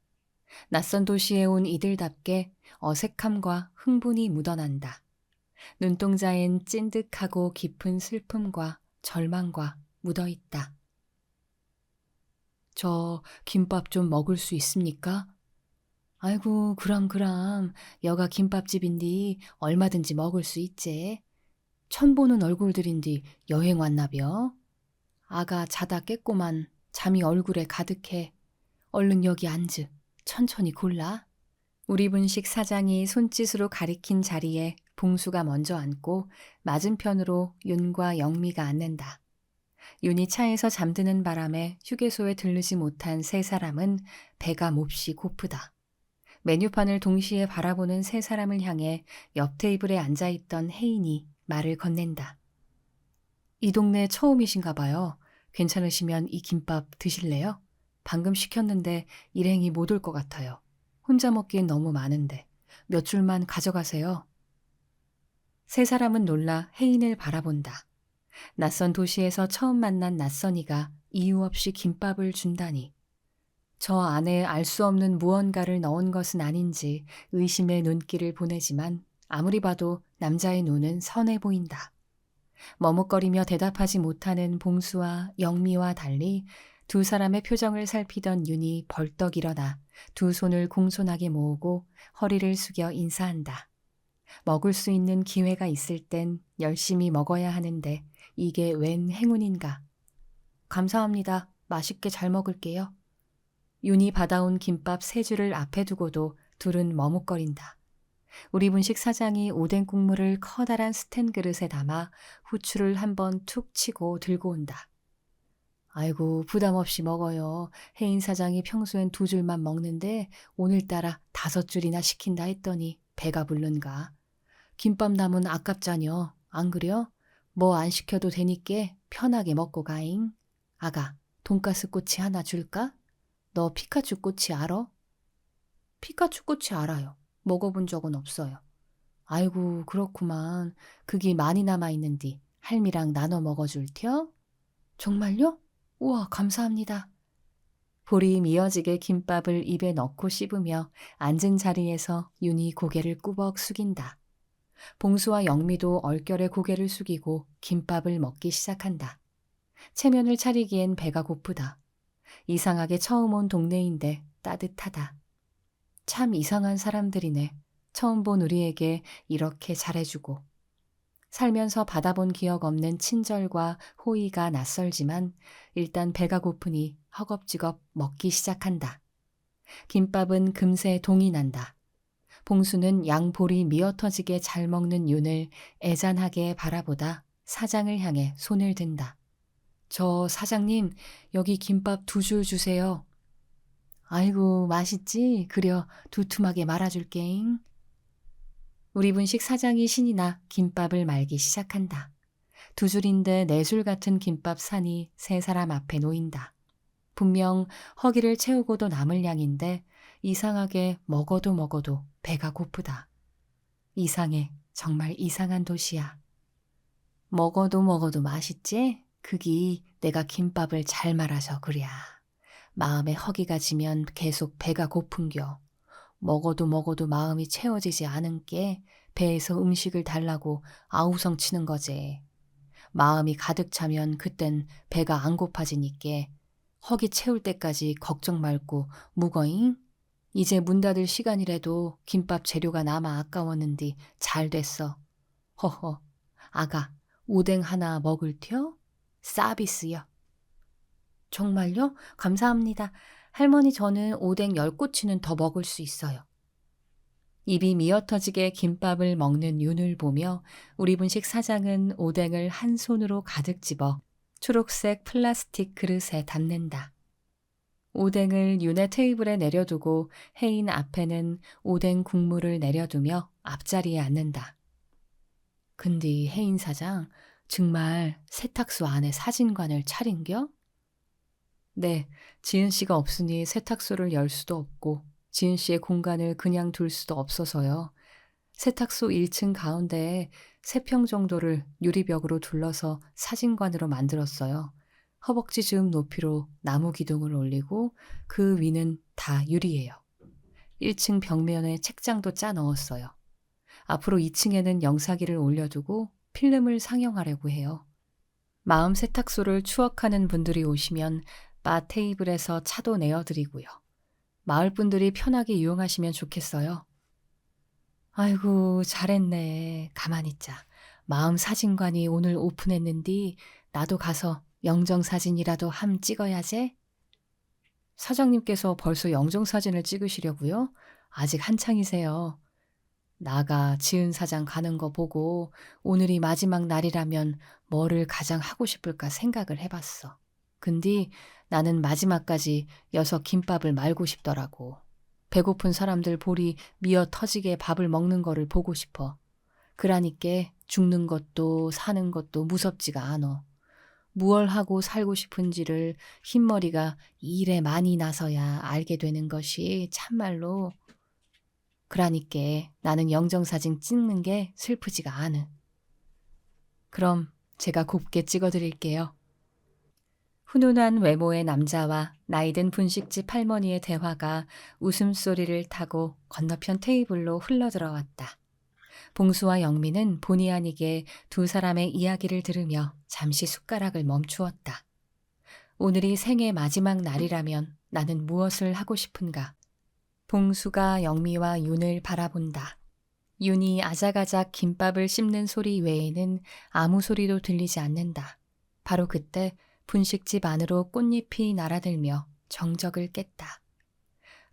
낯선 도시에 온 이들답게 어색함과 흥분이 묻어난다. 눈동자엔 찐득하고 깊은 슬픔과 절망과 묻어있다. 저 김밥 좀 먹을 수 있습니까? 아이고, 그럼. 여가 김밥집인디 얼마든지 먹을 수 있제. 처음 보는 얼굴들인디 여행 왔나벼? 아가 자다 깼고만 잠이 얼굴에 가득해. 얼른 여기 앉으. 천천히 골라. 우리 분식 사장이 손짓으로 가리킨 자리에 봉수가 먼저 앉고 맞은편으로 윤과 영미가 앉는다. 윤이 차에서 잠드는 바람에 휴게소에 들르지 못한 3사람은 배가 몹시 고프다. 메뉴판을 동시에 바라보는 3사람을 향해 옆 테이블에 앉아있던 혜인이 말을 건넨다. 이 동네 처음이신가 봐요. 괜찮으시면 이 김밥 드실래요? 방금 시켰는데 일행이 못 올 것 같아요. 혼자 먹기엔 너무 많은데 몇 줄만 가져가세요. 3사람은 놀라 혜인을 바라본다. 낯선 도시에서 처음 만난 낯선이가 이유 없이 김밥을 준다니. 저 안에 알 수 없는 무언가를 넣은 것은 아닌지 의심의 눈길을 보내지만 아무리 봐도 남자의 눈은 선해 보인다. 머뭇거리며 대답하지 못하는 봉수와 영미와 달리 2사람의 표정을 살피던 윤이 벌떡 일어나 2손을 공손하게 모으고 허리를 숙여 인사한다. 먹을 수 있는 기회가 있을 땐 열심히 먹어야 하는데 이게 웬 행운인가. 감사합니다. 맛있게 잘 먹을게요. 윤이 받아온 김밥 3줄을 앞에 두고도 둘은 머뭇거린다. 우리 분식 사장이 오뎅 국물을 커다란 스텐 그릇에 담아 후추를 한번 툭 치고 들고 온다. 아이고, 부담 없이 먹어요. 혜인 사장이 평소엔 2줄만 먹는데 오늘따라 5줄이나 시킨다 했더니 배가 부른가. 김밥 남은 아깝자녀. 안 그려? 뭐 안 시켜도 되니께 편하게 먹고 가잉. 아가, 돈가스 꼬치 하나 줄까? 너 피카츄 꼬치 알아? 피카츄 꼬치 알아요. 먹어본 적은 없어요. 아이고, 그렇구만. 그게 많이 남아있는디 할미랑 나눠 먹어줄 텨? 정말요? 우와, 감사합니다. 볼이 미어지게 김밥을 입에 넣고 씹으며 앉은 자리에서 윤이 고개를 꾸벅 숙인다. 봉수와 영미도 얼결에 고개를 숙이고 김밥을 먹기 시작한다. 체면을 차리기엔 배가 고프다. 이상하게 처음 온 동네인데 따뜻하다. 참 이상한 사람들이네. 처음 본 우리에게 이렇게 잘해주고. 살면서 받아본 기억 없는 친절과 호의가 낯설지만 일단 배가 고프니 허겁지겁 먹기 시작한다. 김밥은 금세 동이 난다. 봉수는 양볼이 미어터지게 잘 먹는 윤을 애잔하게 바라보다 사장을 향해 손을 든다. 저 사장님, 여기 김밥 2줄 주세요. 아이고, 맛있지? 그려 두툼하게 말아줄게잉. 우리 분식 사장이 신이 나 김밥을 말기 시작한다. 2줄인데 4줄 같은 김밥 산이 3사람 앞에 놓인다. 분명 허기를 채우고도 남을 양인데 이상하게 먹어도 배가 고프다. 이상해. 정말 이상한 도시야. 먹어도 맛있지? 그기 내가 김밥을 잘 말아서 그랴. 마음에 허기가 지면 계속 배가 고픈겨. 먹어도 마음이 채워지지 않은 게 배에서 음식을 달라고 아우성 치는 거지. 마음이 가득 차면 그땐 배가 안 고파지니께 허기 채울 때까지 걱정 말고 묵어잉. 이제 문 닫을 시간이라도 김밥 재료가 남아 아까웠는디 잘 됐어. 허허, 아가, 오뎅 하나 먹을텨? 서비스요. 정말요? 감사합니다. 할머니 저는 오뎅 10꼬치는 더 먹을 수 있어요. 입이 미어터지게 김밥을 먹는 윤을 보며 우리 분식 사장은 오뎅을 한 손으로 가득 집어 초록색 플라스틱 그릇에 담는다. 오뎅을 윤의 테이블에 내려두고 혜인 앞에는 오뎅 국물을 내려두며 앞자리에 앉는다. 근데 혜인 사장, 정말 세탁소 안에 사진관을 차린겨? 네, 지은 씨가 없으니 세탁소를 열 수도 없고 지은 씨의 공간을 그냥 둘 수도 없어서요. 세탁소 1층 가운데에 3평 정도를 유리벽으로 둘러서 사진관으로 만들었어요. 허벅지 즈음 높이로 나무 기둥을 올리고 그 위는 다 유리예요. 1층 벽면에 책장도 짜 넣었어요. 앞으로 2층에는 영사기를 올려두고 필름을 상영하려고 해요. 마음 세탁소를 추억하는 분들이 오시면 바 테이블에서 차도 내어드리고요. 마을 분들이 편하게 이용하시면 좋겠어요. 아이고, 잘했네. 가만히 있자. 마음 사진관이 오늘 오픈했는디 나도 가서 영정사진이라도 함 찍어야지. 사장님께서 벌써 영정사진을 찍으시려고요? 아직 한창이세요. 나가 지은 사장 가는 거 보고 오늘이 마지막 날이라면 뭐를 가장 하고 싶을까 생각을 해봤어. 근데 나는 마지막까지 여서 김밥을 말고 싶더라고. 배고픈 사람들 볼이 미어 터지게 밥을 먹는 거를 보고 싶어. 그러니까 죽는 것도 사는 것도 무섭지가 않어. 무얼 하고 살고 싶은지를 흰머리가 일에 많이 나서야 알게 되는 것이 참말로. 그러니까 나는 영정사진 찍는 게 슬프지가 않으. 그럼 제가 곱게 찍어드릴게요. 훈훈한 외모의 남자와 나이든 분식집 할머니의 대화가 웃음소리를 타고 건너편 테이블로 흘러들어왔다. 봉수와 영미는 본의 아니게 두 사람의 이야기를 들으며 잠시 숟가락을 멈추었다. 오늘이 생의 마지막 날이라면 나는 무엇을 하고 싶은가? 봉수가 영미와 윤을 바라본다. 윤이 아작아작 김밥을 씹는 소리 외에는 아무 소리도 들리지 않는다. 바로 그때 분식집 안으로 꽃잎이 날아들며 정적을 깼다.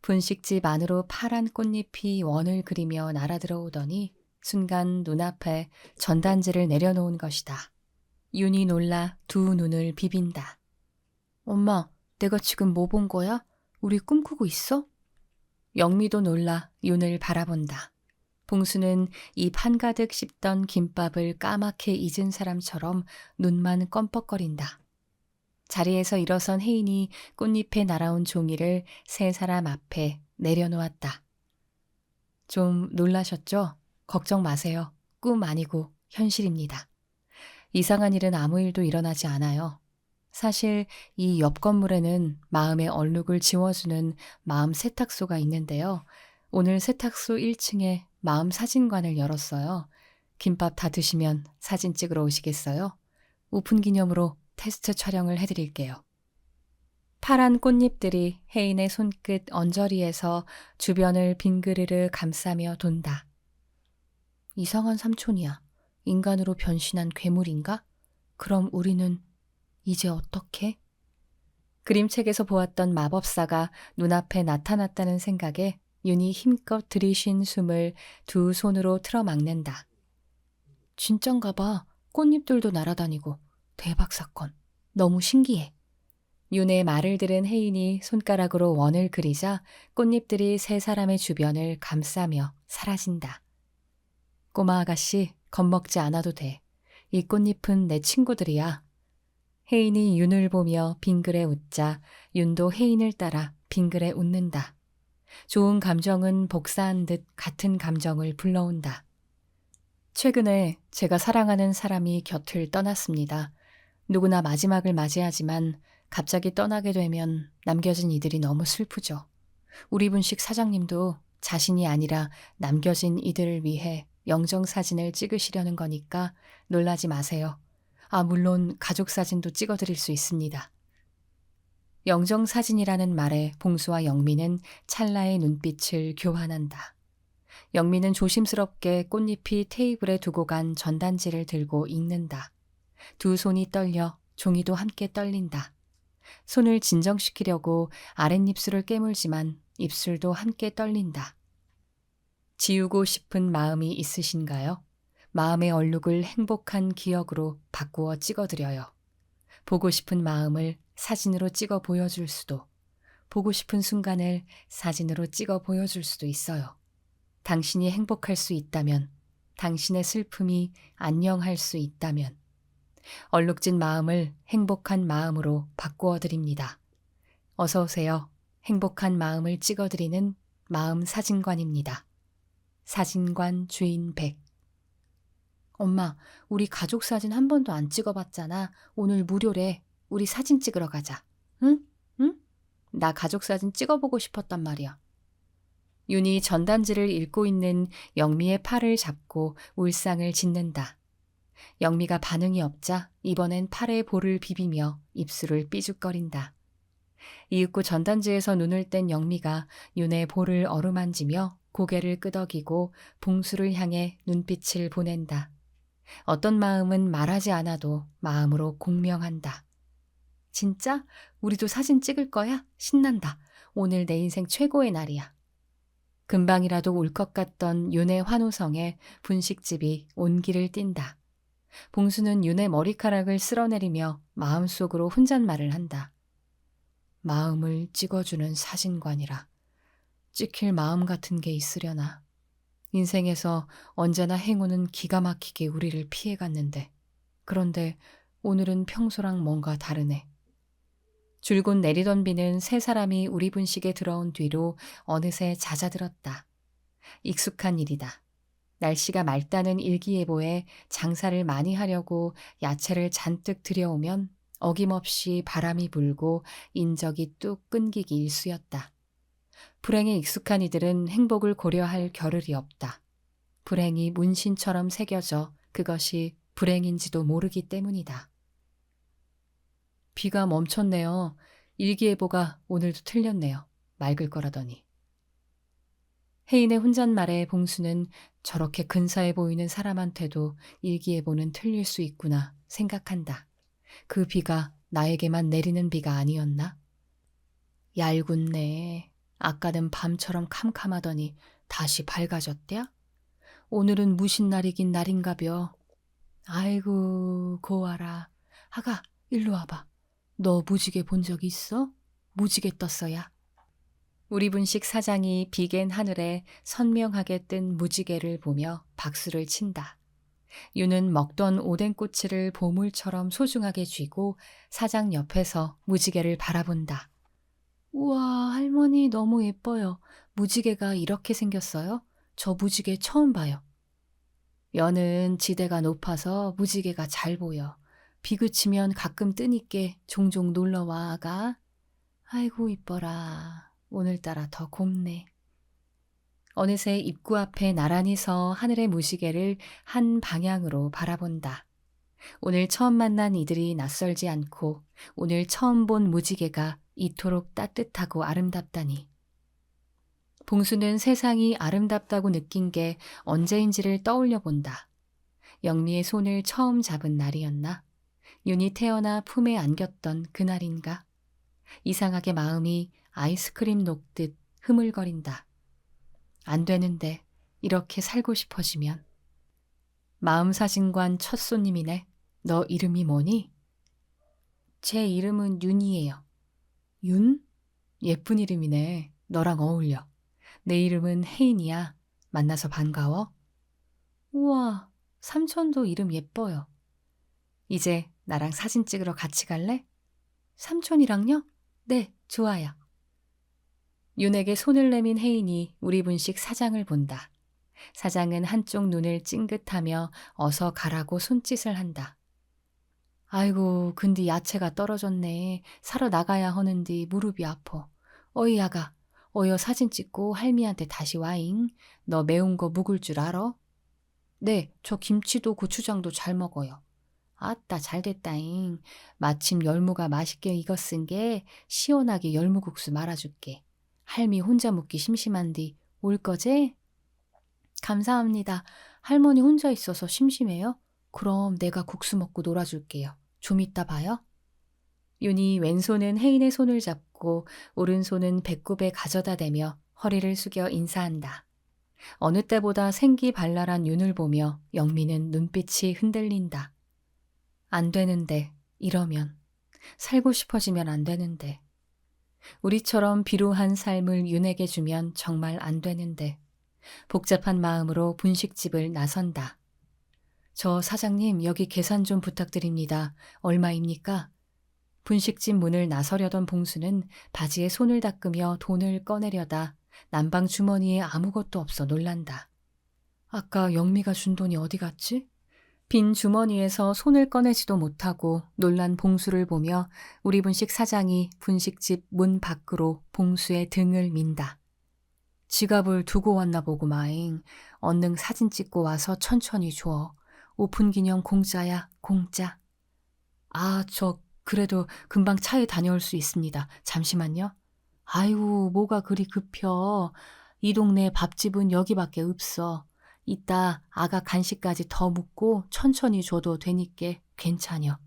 분식집 안으로 파란 꽃잎이 원을 그리며 날아들어오더니 순간 눈앞에 전단지를 내려놓은 것이다. 윤이 놀라 두 눈을 비빈다. 엄마, 내가 지금 뭐 본 거야? 우리 꿈꾸고 있어? 영미도 놀라 윤을 바라본다. 봉수는 입 한가득 씹던 김밥을 까맣게 잊은 사람처럼 눈만 껌뻑거린다. 자리에서 일어선 혜인이 꽃잎에 날아온 종이를 세 사람 앞에 내려놓았다. 좀 놀라셨죠? 걱정 마세요. 꿈 아니고 현실입니다. 이상한 일은 아무 일도 일어나지 않아요. 사실 이 옆 건물에는 마음의 얼룩을 지워주는 마음 세탁소가 있는데요. 오늘 세탁소 1층에 마음 사진관을 열었어요. 김밥 다 드시면 사진 찍으러 오시겠어요? 오픈 기념으로 테스트 촬영을 해드릴게요. 파란 꽃잎들이 혜인의 손끝 언저리에서 주변을 빙그르르 감싸며 돈다. 이상한 삼촌이야. 인간으로 변신한 괴물인가? 그럼 우리는 이제 어떻게? 그림책에서 보았던 마법사가 눈앞에 나타났다는 생각에 윤이 힘껏 들이쉰 숨을 두 손으로 틀어막는다. 진짠가 봐. 꽃잎들도 날아다니고. 대박 사건. 너무 신기해. 윤의 말을 들은 혜인이 손가락으로 원을 그리자 꽃잎들이 세 사람의 주변을 감싸며 사라진다. 꼬마 아가씨, 겁먹지 않아도 돼. 이 꽃잎은 내 친구들이야. 혜인이 윤을 보며 빙그레 웃자 윤도 혜인을 따라 빙그레 웃는다. 좋은 감정은 복사한 듯 같은 감정을 불러온다. 최근에 제가 사랑하는 사람이 곁을 떠났습니다. 누구나 마지막을 맞이하지만 갑자기 떠나게 되면 남겨진 이들이 너무 슬프죠. 우리 분식 사장님도 자신이 아니라 남겨진 이들을 위해 영정사진을 찍으시려는 거니까 놀라지 마세요. 물론 가족사진도 찍어드릴 수 있습니다. 영정사진이라는 말에 봉수와 영미는 찰나의 눈빛을 교환한다. 영미는 조심스럽게 꽃잎이 테이블에 두고 간 전단지를 들고 읽는다. 두 손이 떨려 종이도 함께 떨린다. 손을 진정시키려고 아랫입술을 깨물지만 입술도 함께 떨린다. 지우고 싶은 마음이 있으신가요? 마음의 얼룩을 행복한 기억으로 바꾸어 찍어드려요. 보고 싶은 마음을 사진으로 찍어 보여줄 수도, 보고 싶은 순간을 사진으로 찍어 보여줄 수도 있어요. 당신이 행복할 수 있다면, 당신의 슬픔이 안녕할 수 있다면, 얼룩진 마음을 행복한 마음으로 바꾸어 드립니다. 어서 오세요. 행복한 마음을 찍어드리는 마음 사진관입니다. 사진관 주인 백. 엄마, 우리 가족 사진 한 번도 안 찍어봤잖아. 오늘 무료래. 우리 사진 찍으러 가자. 응? 응? 나 가족 사진 찍어보고 싶었단 말이야. 윤이 전단지를 읽고 있는 영미의 팔을 잡고 울상을 짓는다. 영미가 반응이 없자 이번엔 팔에 볼을 비비며 입술을 삐죽거린다. 이윽고 전단지에서 눈을 뗀 영미가 윤의 볼을 어루만지며 고개를 끄덕이고 봉수를 향해 눈빛을 보낸다. 어떤 마음은 말하지 않아도 마음으로 공명한다. 진짜? 우리도 사진 찍을 거야? 신난다. 오늘 내 인생 최고의 날이야. 금방이라도 올 것 같던 윤의 환호성에 분식집이 온기를 띈다. 봉수는 윤의 머리카락을 쓸어내리며 마음속으로 혼잣말을 한다. 마음을 찍어주는 사진관이라. 찍힐 마음 같은 게 있으려나. 인생에서 언제나 행운은 기가 막히게 우리를 피해갔는데. 그런데 오늘은 평소랑 뭔가 다르네. 줄곧 내리던 비는 세 사람이 우리 분식에 들어온 뒤로 어느새 잦아들었다. 익숙한 일이다. 날씨가 맑다는 일기예보에 장사를 많이 하려고 야채를 잔뜩 들여오면 어김없이 바람이 불고 인적이 뚝 끊기기 일쑤였다. 불행에 익숙한 이들은 행복을 고려할 겨를이 없다. 불행이 문신처럼 새겨져 그것이 불행인지도 모르기 때문이다. 비가 멈췄네요. 일기예보가 오늘도 틀렸네요. 맑을 거라더니. 혜인의 혼잣말에 봉수는 저렇게 근사해 보이는 사람한테도 일기예보는 틀릴 수 있구나 생각한다. 그 비가 나에게만 내리는 비가 아니었나? 얄궂네. 아까는 밤처럼 캄캄하더니 다시 밝아졌대야? 오늘은 무슨 날이긴 날인가벼. 아이고 고와라. 아가 일로 와봐. 너 무지개 본 적 있어? 무지개 떴어야. 우리 분식 사장이 비갠 하늘에 선명하게 뜬 무지개를 보며 박수를 친다. 유는 먹던 오뎅꼬치를 보물처럼 소중하게 쥐고 사장 옆에서 무지개를 바라본다. 우와, 할머니 너무 예뻐요. 무지개가 이렇게 생겼어요? 저 무지개 처음 봐요. 여는 지대가 높아서 무지개가 잘 보여. 비 그치면 가끔 뜨니께 종종 놀러와, 아가. 아이고 이뻐라. 오늘따라 더 곱네. 어느새 입구 앞에 나란히 서 하늘의 무지개를 한 방향으로 바라본다. 오늘 처음 만난 이들이 낯설지 않고 오늘 처음 본 무지개가 이토록 따뜻하고 아름답다니. 봉수는 세상이 아름답다고 느낀 게 언제인지를 떠올려 본다. 영미의 손을 처음 잡은 날이었나? 윤이 태어나 품에 안겼던 그날인가? 이상하게 마음이 아이스크림 녹듯 흐물거린다. 안 되는데 이렇게 살고 싶어지면. 마음사진관 첫 손님이네. 너 이름이 뭐니? 제 이름은 윤이에요. 윤? 예쁜 이름이네. 너랑 어울려. 내 이름은 혜인이야. 만나서 반가워. 우와, 삼촌도 이름 예뻐요. 이제 나랑 사진 찍으러 같이 갈래? 삼촌이랑요? 네, 좋아요. 윤에게 손을 내민 혜인이 우리 분식 사장을 본다. 사장은 한쪽 눈을 찡긋하며 어서 가라고 손짓을 한다. 아이고, 근데 야채가 떨어졌네. 사러 나가야 하는데 무릎이 아파. 어이 야가, 어여 사진 찍고 할미한테 다시 와잉. 너 매운 거 묵을 줄 알아? 네, 저 김치도 고추장도 잘 먹어요. 아따, 잘 됐다잉. 마침 열무가 맛있게 익었은 게 시원하게 열무국수 말아줄게. 할미 혼자 묵기 심심한디 올 거제? 감사합니다. 할머니 혼자 있어서 심심해요? 그럼 내가 국수 먹고 놀아줄게요. 좀 이따 봐요. 윤이 왼손은 혜인의 손을 잡고 오른손은 배꼽에 가져다 대며 허리를 숙여 인사한다. 어느 때보다 생기발랄한 윤을 보며 영미는 눈빛이 흔들린다. 안 되는데, 이러면. 살고 싶어지면 안 되는데. 우리처럼 비루한 삶을 윤에게 주면 정말 안 되는데. 복잡한 마음으로 분식집을 나선다. 저 사장님, 여기 계산 좀 부탁드립니다. 얼마입니까? 분식집 문을 나서려던 봉수는 바지에 손을 닦으며 돈을 꺼내려다 남방 주머니에 아무것도 없어 놀란다. 아까 영미가 준 돈이 어디 갔지? 빈 주머니에서 손을 꺼내지도 못하고 놀란 봉수를 보며 우리 분식 사장이 분식집 문 밖으로 봉수의 등을 민다. 지갑을 두고 왔나 보고 마잉. 얼른 사진 찍고 와서 천천히 줘. 오픈 기념 공짜야, 공짜. 아, 저 그래도 금방 차에 다녀올 수 있습니다. 잠시만요. 아이고, 뭐가 그리 급혀. 이 동네 밥집은 여기밖에 없어. 이따 아가 간식까지 더 묻고 천천히 줘도 되니께 괜찮여.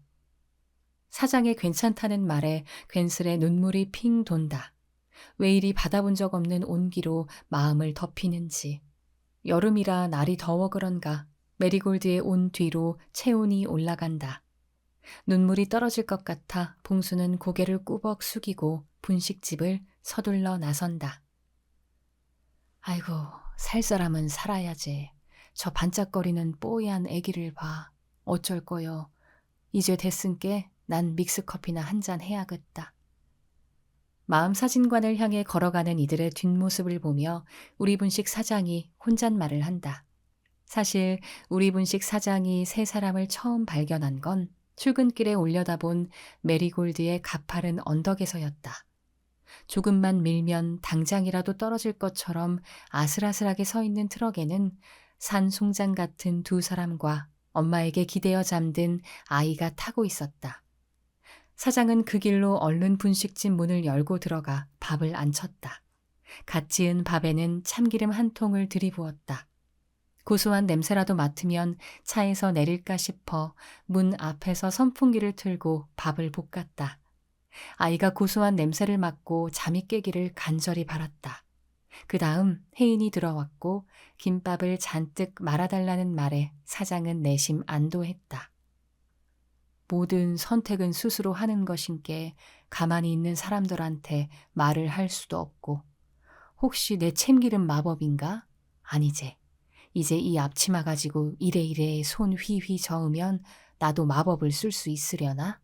사장의 괜찮다는 말에 괜스레 눈물이 핑 돈다. 왜 이리 받아본 적 없는 온기로 마음을 덮이는지. 여름이라 날이 더워 그런가 메리골드의 온 뒤로 체온이 올라간다. 눈물이 떨어질 것 같아 봉수는 고개를 꾸벅 숙이고 분식집을 서둘러 나선다. 아이고, 살 사람은 살아야지. 저 반짝거리는 뽀얀 애기를 봐. 어쩔 거요. 이제 됐은께 난 믹스커피나 한 잔 해야겠다. 마음사진관을 향해 걸어가는 이들의 뒷모습을 보며 우리 분식 사장이 혼잣말을 한다. 사실 우리 분식 사장이 세 사람을 처음 발견한 건 출근길에 올려다본 메리골드의 가파른 언덕에서였다. 조금만 밀면 당장이라도 떨어질 것처럼 아슬아슬하게 서 있는 트럭에는 산 송장 같은 두 사람과 엄마에게 기대어 잠든 아이가 타고 있었다. 사장은 그 길로 얼른 분식집 문을 열고 들어가 밥을 안 쳤다. 갓 지은 밥에는 참기름 한 통을 들이부었다. 고소한 냄새라도 맡으면 차에서 내릴까 싶어 문 앞에서 선풍기를 틀고 밥을 볶았다. 아이가 고소한 냄새를 맡고 잠이 깨기를 간절히 바랐다. 그 다음 혜인이 들어왔고 김밥을 잔뜩 말아달라는 말에 사장은 내심 안도했다. 모든 선택은 스스로 하는 것인께 가만히 있는 사람들한테 말을 할 수도 없고 혹시 내 참기름 마법인가? 아니제. 이제 이 앞치마 가지고 이래이래 손 휘휘 저으면 나도 마법을 쓸 수 있으려나?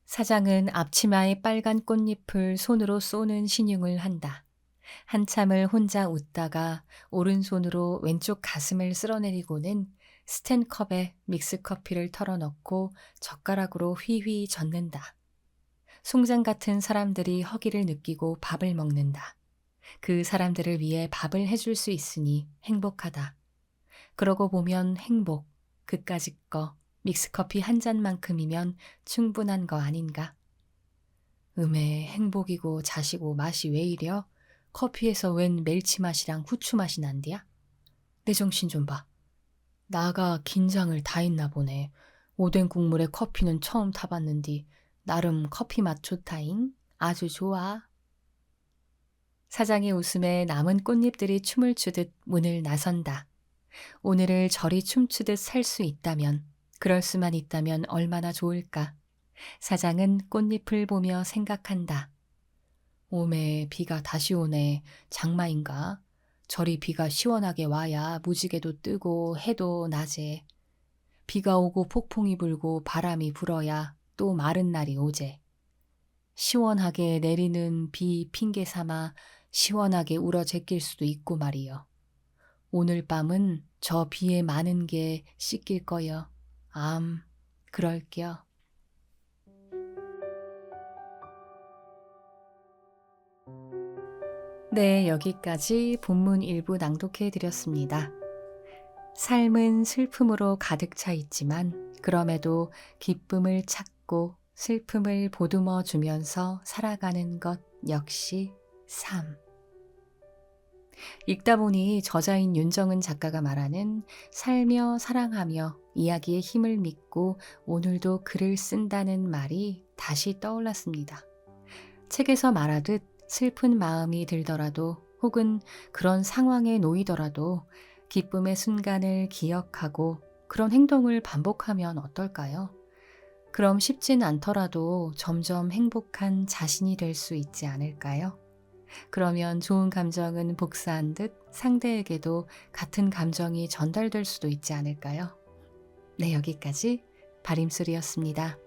사장은 앞치마의 빨간 꽃잎을 손으로 쏘는 신용을 한다. 한참을 혼자 웃다가 오른손으로 왼쪽 가슴을 쓸어내리고는 스텐컵에 믹스커피를 털어넣고 젓가락으로 휘휘 젓는다. 송장 같은 사람들이 허기를 느끼고 밥을 먹는다. 그 사람들을 위해 밥을 해줄 수 있으니 행복하다. 그러고 보면 행복, 그까짓 거, 믹스커피 한 잔만큼이면 충분한 거 아닌가? 음에 행복이고 자시고 맛이 왜 이려? 커피에서 웬 멜치 맛이랑 후추 맛이 난디야? 내 정신 좀 봐. 나가 긴장을 다 했나 보네. 오뎅 국물에 커피는 처음 타봤는디 나름 커피 맛 좋다잉. 아주 좋아. 사장의 웃음에 남은 꽃잎들이 춤을 추듯 문을 나선다. 오늘을 저리 춤추듯 살 수 있다면, 그럴 수만 있다면 얼마나 좋을까. 사장은 꽃잎을 보며 생각한다. 오메, 비가 다시 오네. 장마인가? 저리 비가 시원하게 와야 무지개도 뜨고 해도 나제. 비가 오고 폭풍이 불고 바람이 불어야 또 마른 날이 오제. 시원하게 내리는 비 핑계 삼아 시원하게 울어 제낄 수도 있고 말이여. 오늘 밤은 저 비에 많은 게 씻길 거여. 그럴겨. 네, 여기까지 본문 일부 낭독해 드렸습니다. 삶은 슬픔으로 가득 차 있지만 그럼에도 기쁨을 찾고 슬픔을 보듬어 주면서 살아가는 것 역시 삶. 읽다 보니 저자인 윤정은 작가가 말하는 살며 사랑하며 이야기의 힘을 믿고 오늘도 글을 쓴다는 말이 다시 떠올랐습니다. 책에서 말하듯 슬픈 마음이 들더라도 혹은 그런 상황에 놓이더라도 기쁨의 순간을 기억하고 그런 행동을 반복하면 어떨까요? 그럼 쉽진 않더라도 점점 행복한 자신이 될 수 있지 않을까요? 그러면 좋은 감정은 복사한 듯 상대에게도 같은 감정이 전달될 수도 있지 않을까요? 네, 여기까지 바림소리였습니다.